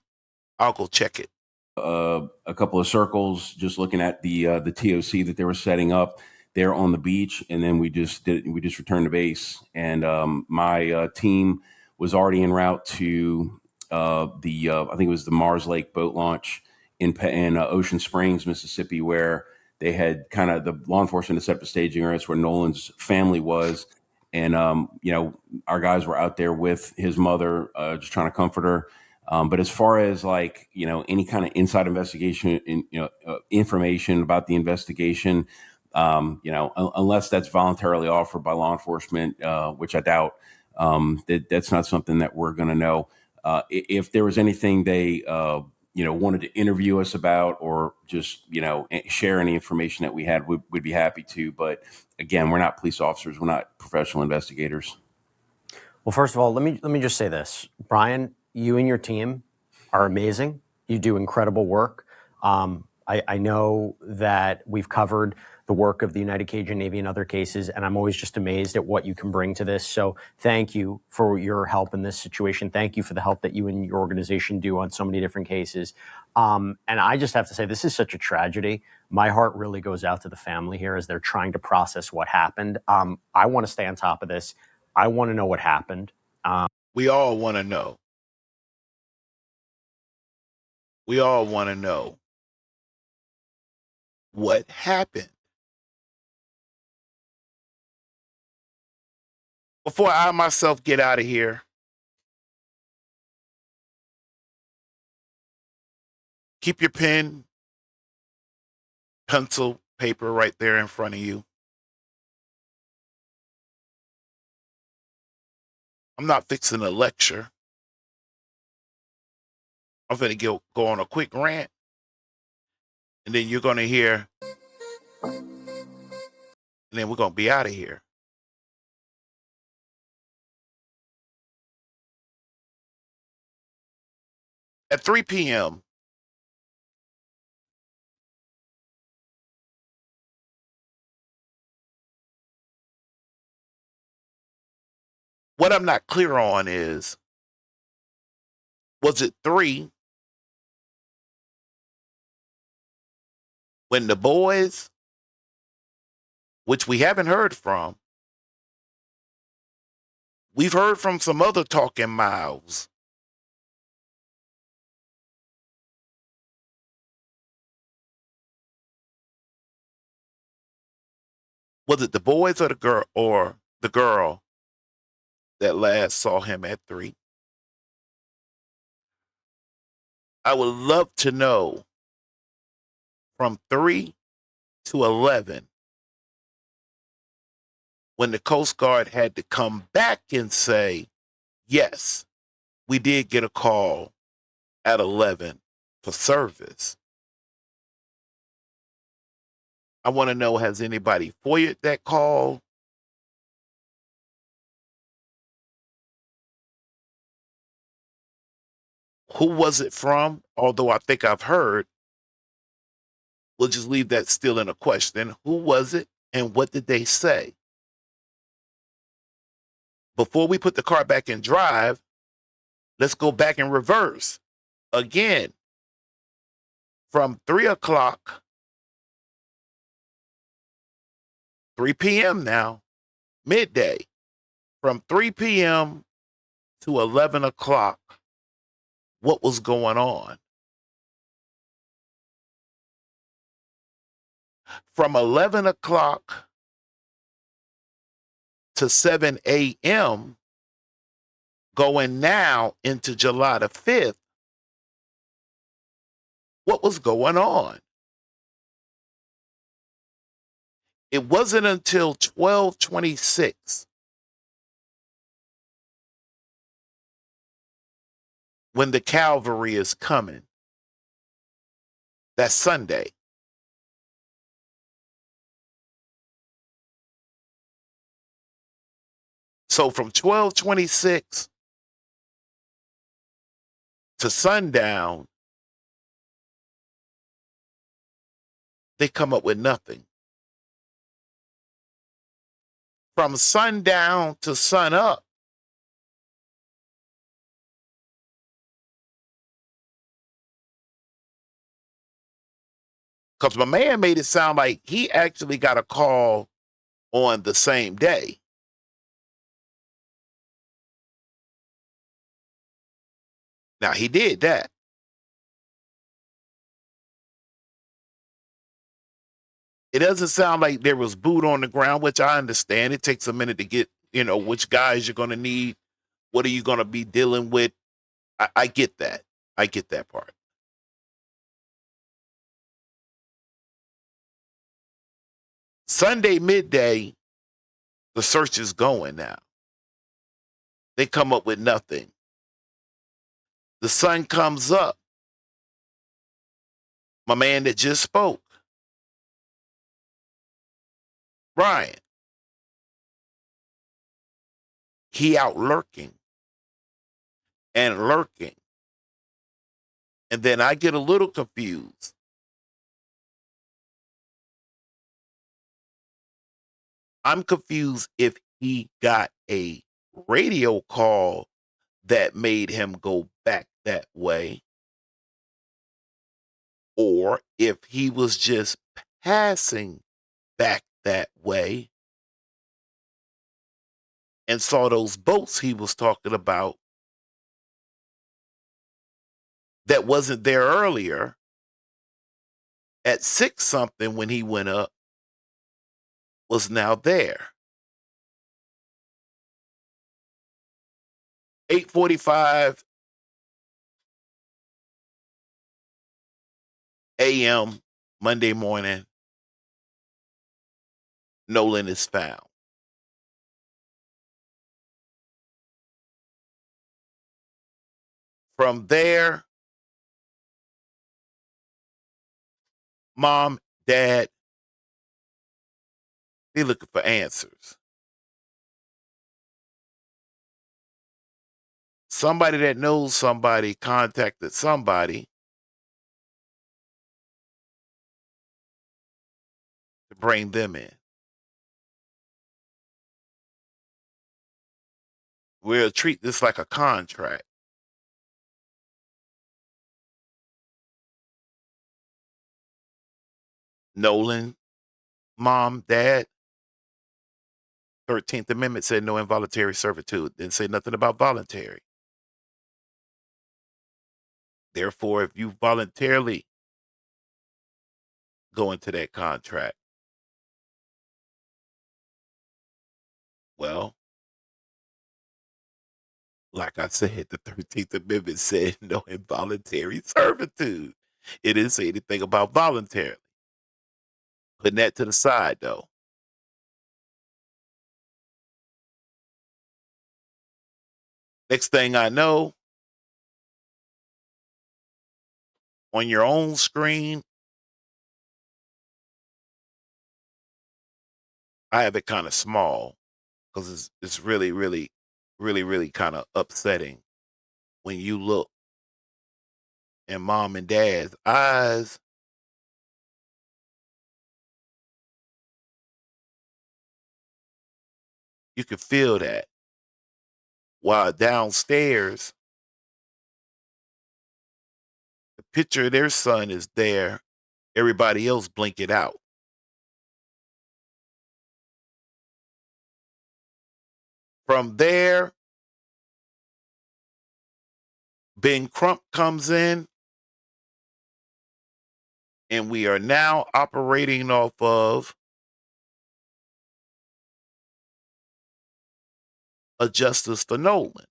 I'll go check it. A couple of circles, just looking at the TOC that they were setting up there on the beach, and then we just returned to base. And my team was already en route to I think it was the Mars Lake boat launch in Ocean Springs, Mississippi, where they had kind of the law enforcement had set up the staging area. That's where Nolan's family was. And our guys were out there with his mother, just trying to comfort her. But as far as any kind of inside investigation, information about the investigation, unless that's voluntarily offered by law enforcement, which I doubt, that's not something that we're going to know. If there was anything they wanted to interview us about, or just share any information that we had, we'd be happy to. But again, we're not police officers. We're not professional investigators. Well, first of all, let me just say this, Brian. You and your team are amazing. You do incredible work. I know that we've covered the work of the United Cajun Navy in other cases, and I'm always just amazed at what you can bring to this. So thank you for your help in this situation. Thank you for the help that you and your organization do on so many different cases. And I just have to say, this is such a tragedy. My heart really goes out to the family here as they're trying to process what happened. I want to stay on top of this. I want to know what happened. We all want to know. We all want to know what happened. Before I myself get out of here, keep your pen, pencil, paper right there in front of you. I'm not fixing a lecture. I'm going to go on a quick rant, and then you're going to hear, and then we're going to be out of here. At 3 p.m., what I'm not clear on is, was it 3 when the boys which we haven't heard from. We've heard from some other talking mouths. Was it the boys or the girl that last saw him at 3? I would love to know from 3 to 11 when the Coast Guard had to come back and say, yes, we did get a call at 11 for service. I want to know, has anybody FOIA'd that call? Who was it from? Although I think I've heard, we'll just leave that still in a question. Who was it and what did they say? Before we put the car back in drive, let's go back in reverse. Again, from 3 o'clock, 3 p.m. now, midday, from 3 p.m. to 11 o'clock, what was going on? From 11 o'clock to 7 a.m., going now into July the 5th, what was going on? It wasn't until 12:26 when the cavalry is coming. That's Sunday. So from 12:26 to sundown, they come up with nothing. From sundown to sun up, because my man made it sound like he actually got a call on the same day. Now, he did that. It doesn't sound like there was boot on the ground, which I understand. It takes a minute to get, which guys you're going to need. What are you going to be dealing with? I get that. I get that part. Sunday midday, the search is going now. They come up with nothing. The sun comes up. My man that just spoke, Brian, he out lurking and lurking. And then I get a little confused. I'm confused if he got a radio call that made him go back that way, or if he was just passing back that way and saw those boats he was talking about that wasn't there earlier at 6 something when he went up was now there. 8:45 a.m. Monday morning, Nolan is found. From there, mom, dad, they're looking for answers. Somebody that knows somebody contacted somebody to bring them in. We'll treat this like a contract. Nolan, mom, dad, 13th Amendment said no involuntary servitude. Didn't say nothing about voluntary. Therefore, if you voluntarily go into that contract, well, like I said, the 13th Amendment said no involuntary servitude. It didn't say anything about voluntarily. Putting that to the side, though. Next thing I know, on your own screen, I have it kind of small because it's really, really, really, really kind of upsetting when you look in mom and dad's eyes. You can feel that. While downstairs, the picture of their son is there. Everybody else blink it out. From there, Ben Crump comes in, and we are now operating off of a justice for Nolan,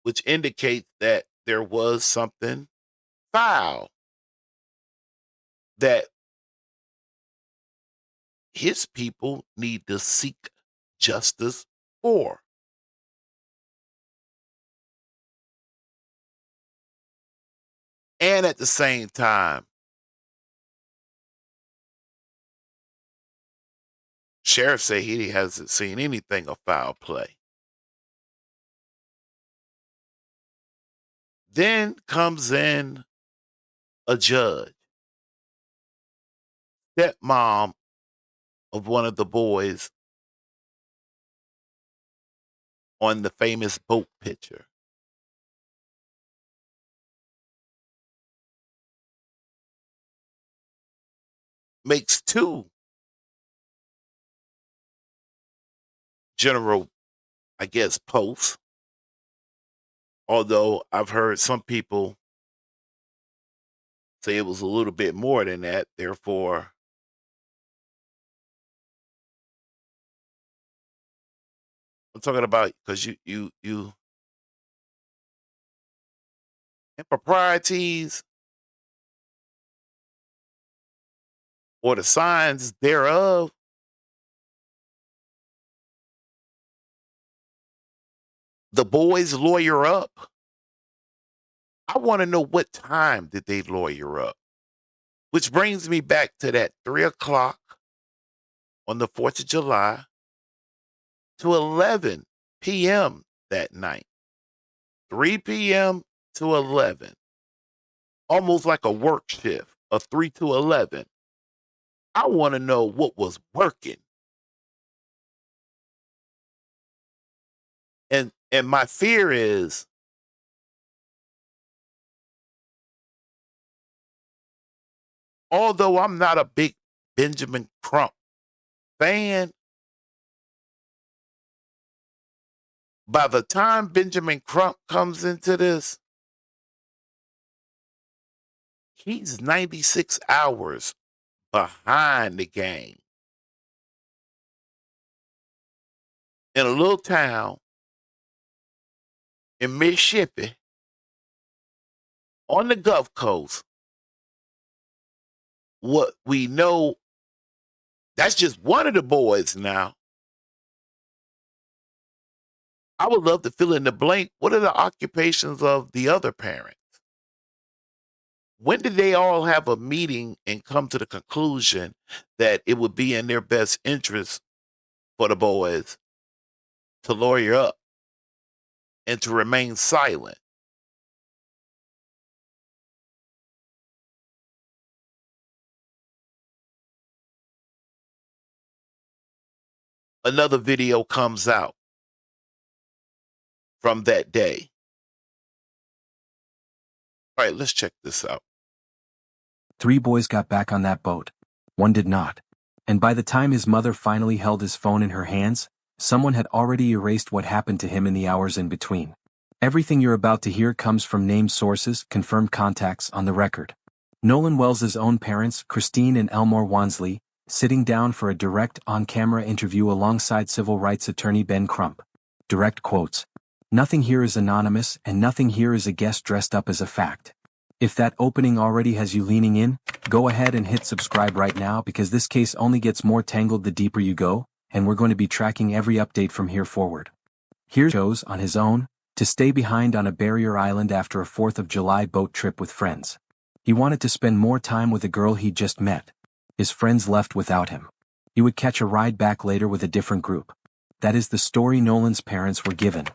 which indicates that there was something foul that his people need to seek justice for. And at the same time, sheriff say he hasn't seen anything of foul play. Then comes in a judge, stepmom of one of the boys on the famous boat picture. Makes two general, I guess, posts. Although I've heard some people say it was a little bit more than that. Therefore, I'm talking about because you improprieties or the signs thereof. The boys lawyer up. I want to know what time did they lawyer up? Which brings me back to that 3 o'clock on the 4th of July to 11 p.m. that night. 3 p.m. to 11. Almost like a work shift, a 3 to 11. I want to know what was working. And my fear is although I'm not a big Benjamin Crump fan, by the time Benjamin Crump comes into this, he's 96 hours behind the game. In a little town in Mississippi on the Gulf Coast, what we know, that's just one of the boys now. I would love to fill in the blank. What are the occupations of the other parents? When did they all have a meeting and come to the conclusion that it would be in their best interest for the boys to lawyer up and to remain silent? Another video comes out from that day. All right, let's check this out. 3 boys got back on that boat. 1 did not. And by the time his mother finally held his phone in her hands, someone had already erased what happened to him in the hours in between. Everything you're about to hear comes from named sources, confirmed contacts on the record. Nolan Wells' own parents, Christine and Elmore Wansley, sitting down for a direct on-camera interview alongside civil rights attorney Ben Crump. Direct quotes. "Nothing here is anonymous, and nothing here is a guest dressed up as a fact. If that opening already has you leaning in, go ahead and hit subscribe right now, because this case only gets more tangled the deeper you go, and we're going to be tracking every update from here forward." He chose, on his own, to stay behind on a barrier island after a 4th of July boat trip with friends. He wanted to spend more time with a girl he'd just met. His friends left without him. He would catch a ride back later with a different group. That is the story Nolan's parents were given.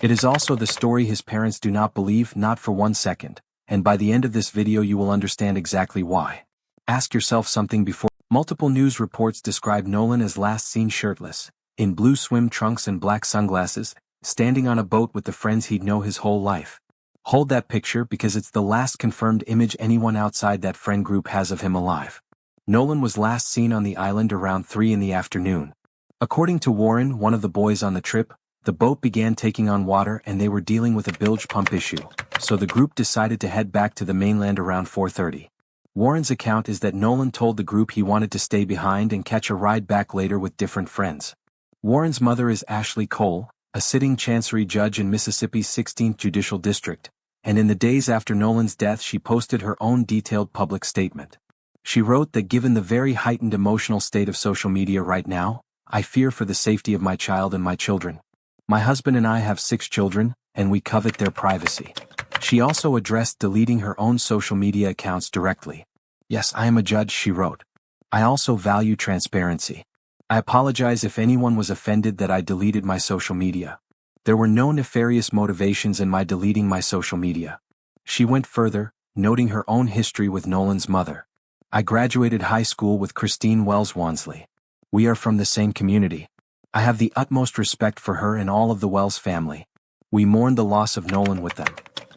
It is also the story his parents do not believe, not for 1 second, and by the end of this video you will understand exactly why. Ask yourself something before. Multiple news reports describe Nolan as last seen shirtless, in blue swim trunks and black sunglasses, standing on a boat with the friends he'd know his whole life. Hold that picture, because it's the last confirmed image anyone outside that friend group has of him alive. Nolan was last seen on the island around 3 in the afternoon. According to Warren, one of the boys on the trip, the boat began taking on water and they were dealing with a bilge pump issue, so the group decided to head back to the mainland around 4:30. Warren's account is that Nolan told the group he wanted to stay behind and catch a ride back later with different friends. Warren's mother is Ashley Cole, a sitting chancery judge in Mississippi's 16th Judicial District, and in the days after Nolan's death she posted her own detailed public statement. She wrote that given the very heightened emotional state of social media right now, I fear for the safety of my child and my children. My husband and I have 6 children, and we covet their privacy. She also addressed deleting her own social media accounts directly. Yes, I am a judge, she wrote. I also value transparency. I apologize if anyone was offended that I deleted my social media. There were no nefarious motivations in my deleting my social media. She went further, noting her own history with Nolan's mother. I graduated high school with Christine Wells Wansley. We are from the same community. I have the utmost respect for her and all of the Wells family. We mourn the loss of Nolan with them.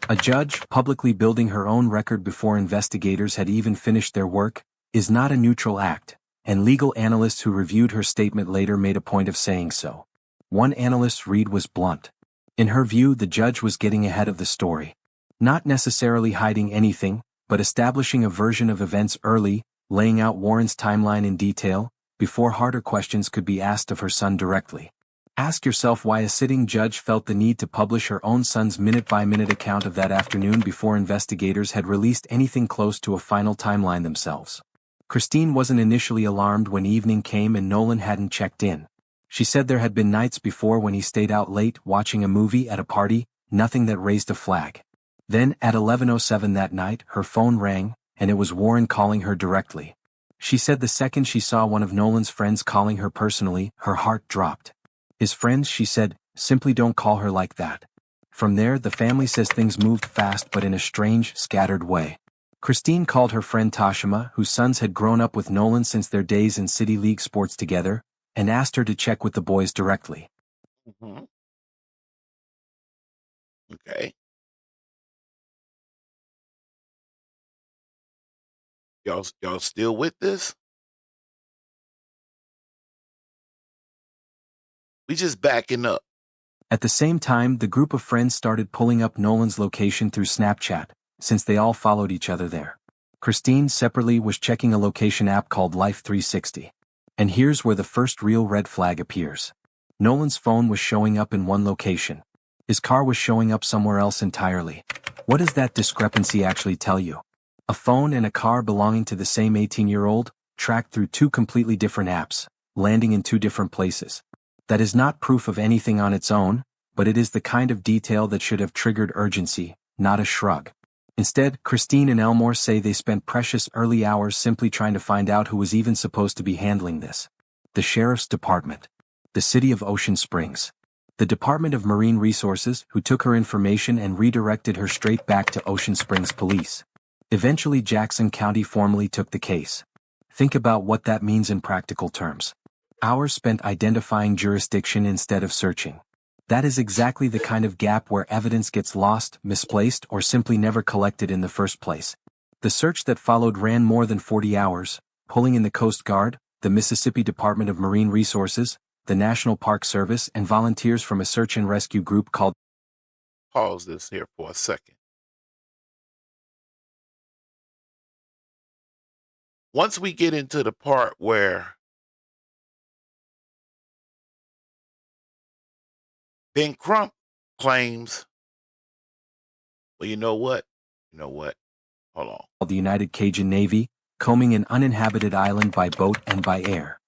A judge, publicly building her own record before investigators had even finished their work, is not a neutral act, and legal analysts who reviewed her statement later made a point of saying so. One analyst's read was blunt. In her view, the judge was getting ahead of the story. Not necessarily hiding anything, but establishing a version of events early, laying out Warren's timeline in detail, before harder questions could be asked of her son directly. Ask yourself why a sitting judge felt the need to publish her own son's minute-by-minute account of that afternoon before investigators had released anything close to a final timeline themselves. Christine wasn't initially alarmed when evening came and Nolan hadn't checked in. She said there had been nights before when he stayed out late watching a movie at a party, nothing that raised a flag. Then, at 11:07 that night, her phone rang, and it was Warren calling her directly. She said the second she saw one of Nolan's friends calling her personally, her heart dropped. His friends, she said, simply don't call her like that. From there, the family says things moved fast but in a strange, scattered way. Christine called her friend Tashima, whose sons had grown up with Nolan since their days in City League sports together, and asked her to check with the boys directly. Mhm. Okay. Y'all still with this? We just backing up. At the same time, the group of friends started pulling up Nolan's location through Snapchat, since they all followed each other there. Christine, separately, was checking a location app called Life 360. And here's where the first real red flag appears. Nolan's phone was showing up in one location. His car was showing up somewhere else entirely. What does that discrepancy actually tell you? A phone and a car belonging to the same 18-year-old, tracked through 2 completely different apps, landing in 2 different places. That is not proof of anything on its own, but it is the kind of detail that should have triggered urgency, not a shrug. Instead, Christine and Elmore say they spent precious early hours simply trying to find out who was even supposed to be handling this. The Sheriff's Department. The City of Ocean Springs. The Department of Marine Resources, who took her information and redirected her straight back to Ocean Springs Police. Eventually, Jackson County formally took the case. Think about what that means in practical terms. Hours spent identifying jurisdiction instead of searching. That is exactly the kind of gap where evidence gets lost, misplaced, or simply never collected in the first place. The search that followed ran more than 40 hours, pulling in the Coast Guard, the Mississippi Department of Marine Resources, the National Park Service, and volunteers from a search and rescue group called. Pause this here for a second. Once we get into the part where Ben Crump claims, well, you know what? Hold on. The United Cajun Navy, combing an uninhabited island by boat and by air.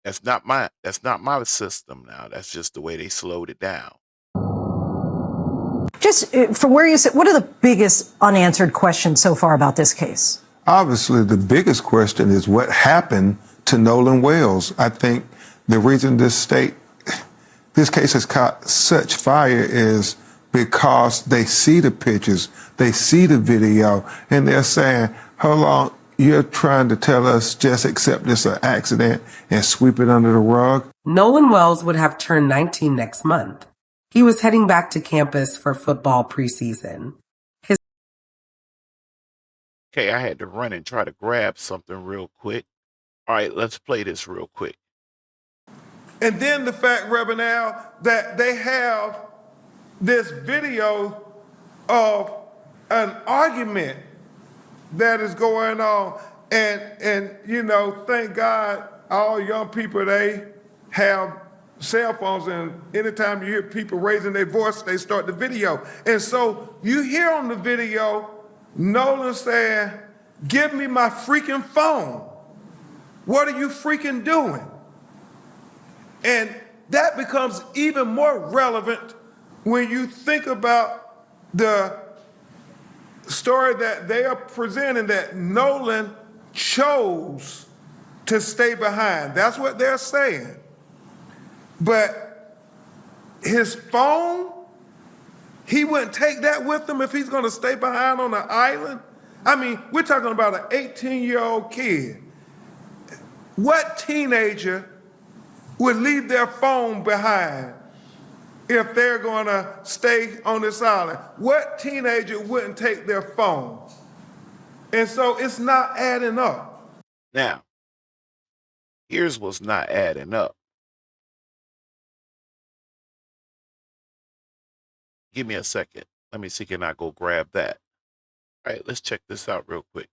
That's not my system now. That's just the way they slowed it down. Just from where you sit, what are the biggest unanswered questions so far about this case? Obviously, the biggest question is what happened to Nolan Wells. I think the reason this case has caught such fire is because they see the pictures, they see the video, and they're saying, hold on, you're trying to tell us just accept this an accident and sweep it under the rug? Nolan Wells would have turned 19 next month. He was heading back to campus for football preseason. Okay, I had to run and try to grab something real quick. All right, let's play this real quick. And then the fact, Reverend Al, that they have this video of an argument that is going on. And you know, thank God all young people, they have cell phones, and anytime you hear people raising their voice, they start the video. And so you hear on the video, Nolan saying, give me my freaking phone. What are you freaking doing? And that becomes even more relevant when you think about the story that they are presenting, that Nolan chose to stay behind. That's what they're saying. But his phone, he wouldn't take that with him if he's going to stay behind on the island. I mean, we're talking about an 18-year-old kid. What teenager would leave their phone behind if they're going to stay on this island? What teenager wouldn't take their phone? And so it's not adding up. Now, here's what's not adding up. Give me a second. Let me see, can I go grab that? All right, let's check this out real quick.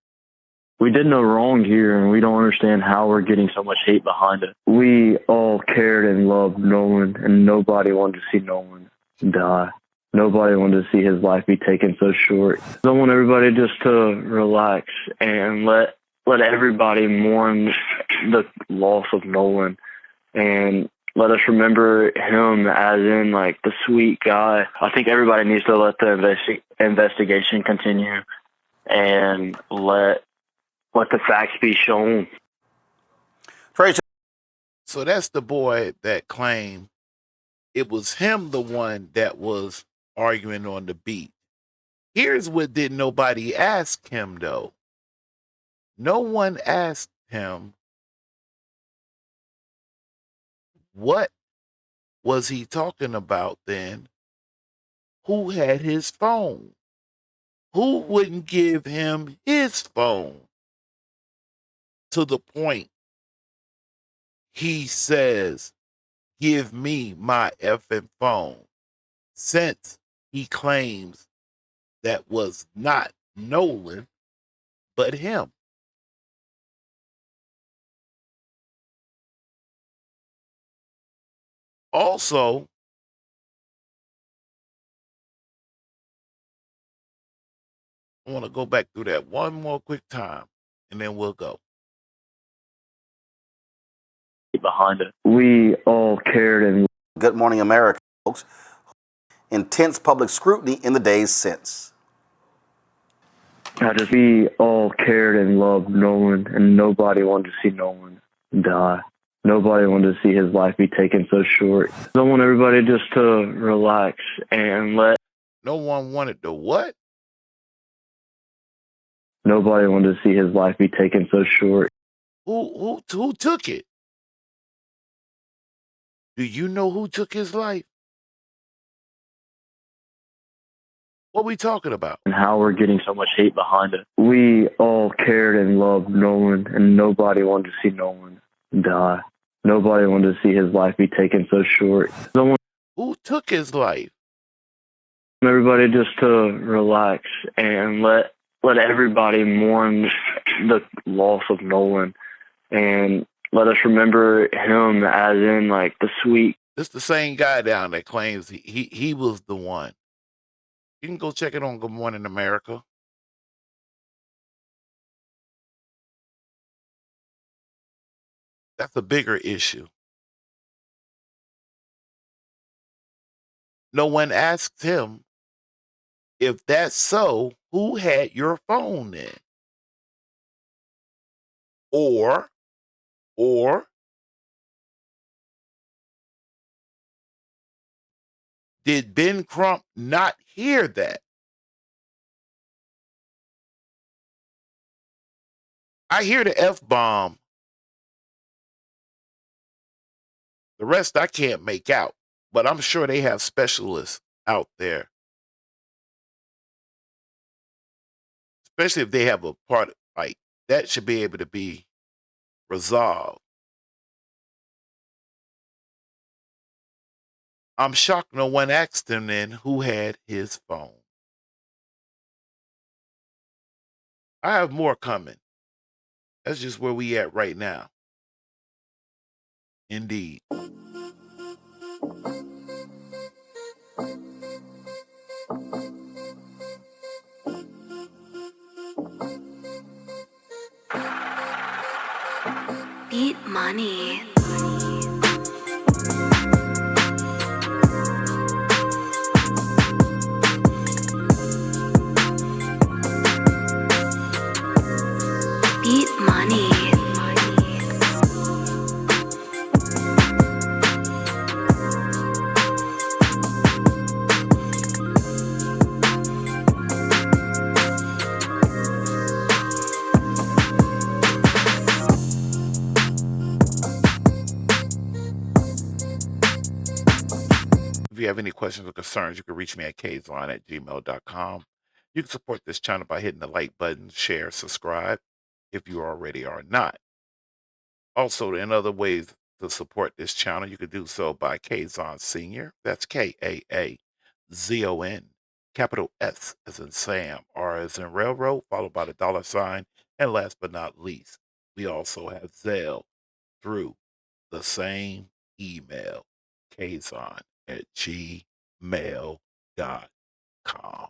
We did no wrong here, and we don't understand how we're getting so much hate behind it. We all cared and loved Nolan, and nobody wanted to see Nolan die. Nobody wanted to see his life be taken so short. I want everybody just to relax and let everybody mourn the loss of Nolan, and let us remember him as in like the sweet guy. I think everybody needs to let the investigation continue and let the facts be shown. So that's the boy that claimed it was him, the one that was arguing on the beat. Here's what did nobody ask him, though. No one asked him, what was he talking about then? Who had his phone? Who wouldn't give him his phone? To the point he says, give me my effing phone. Since he claims that was not Nolan, but him. Also, I want to go back through that one more quick time, and then we'll go. Behind it. We all cared and... Good morning, America, folks. Intense public scrutiny in the days since. We all cared and loved Nolan, and nobody wanted to see Nolan die. Nobody wanted to see his life be taken so short. I want everybody just to relax and let... No one wanted to what? Nobody wanted to see his life be taken so short. Who took it? Do you know who took his life? What we talking about? And how we're getting so much hate behind it. We all cared and loved Nolan, and nobody wanted to see Nolan die. Nobody wanted to see his life be taken so short. Who took his life? Everybody just to relax and let everybody mourn the loss of Nolan, and let us remember him as in like the sweet. This the same guy down that claims he was the one. You can go check it on Good Morning America. That's a bigger issue. No one asked him, if that's so, who had your phone then? Or did Ben Crump not hear that? I hear the F-bomb. The rest I can't make out, but I'm sure they have specialists out there. Especially if they have a part like that, should be able to be resolved. I'm shocked no one asked him then who had his phone. I have more coming. That's just where we at right now. Indeed. Beat Money. Beat Money. If you have any questions or concerns, you can reach me at kzon@gmail.com. You can support this channel by hitting the like button, share, subscribe, if you already are not. Also, in other ways to support this channel, you can do so by Kazon Senior. That's KAAZON, capital S as in Sam, R as in railroad, followed by the $sign. And last but not least, we also have Zelle through the same email, kazon@gmail.com.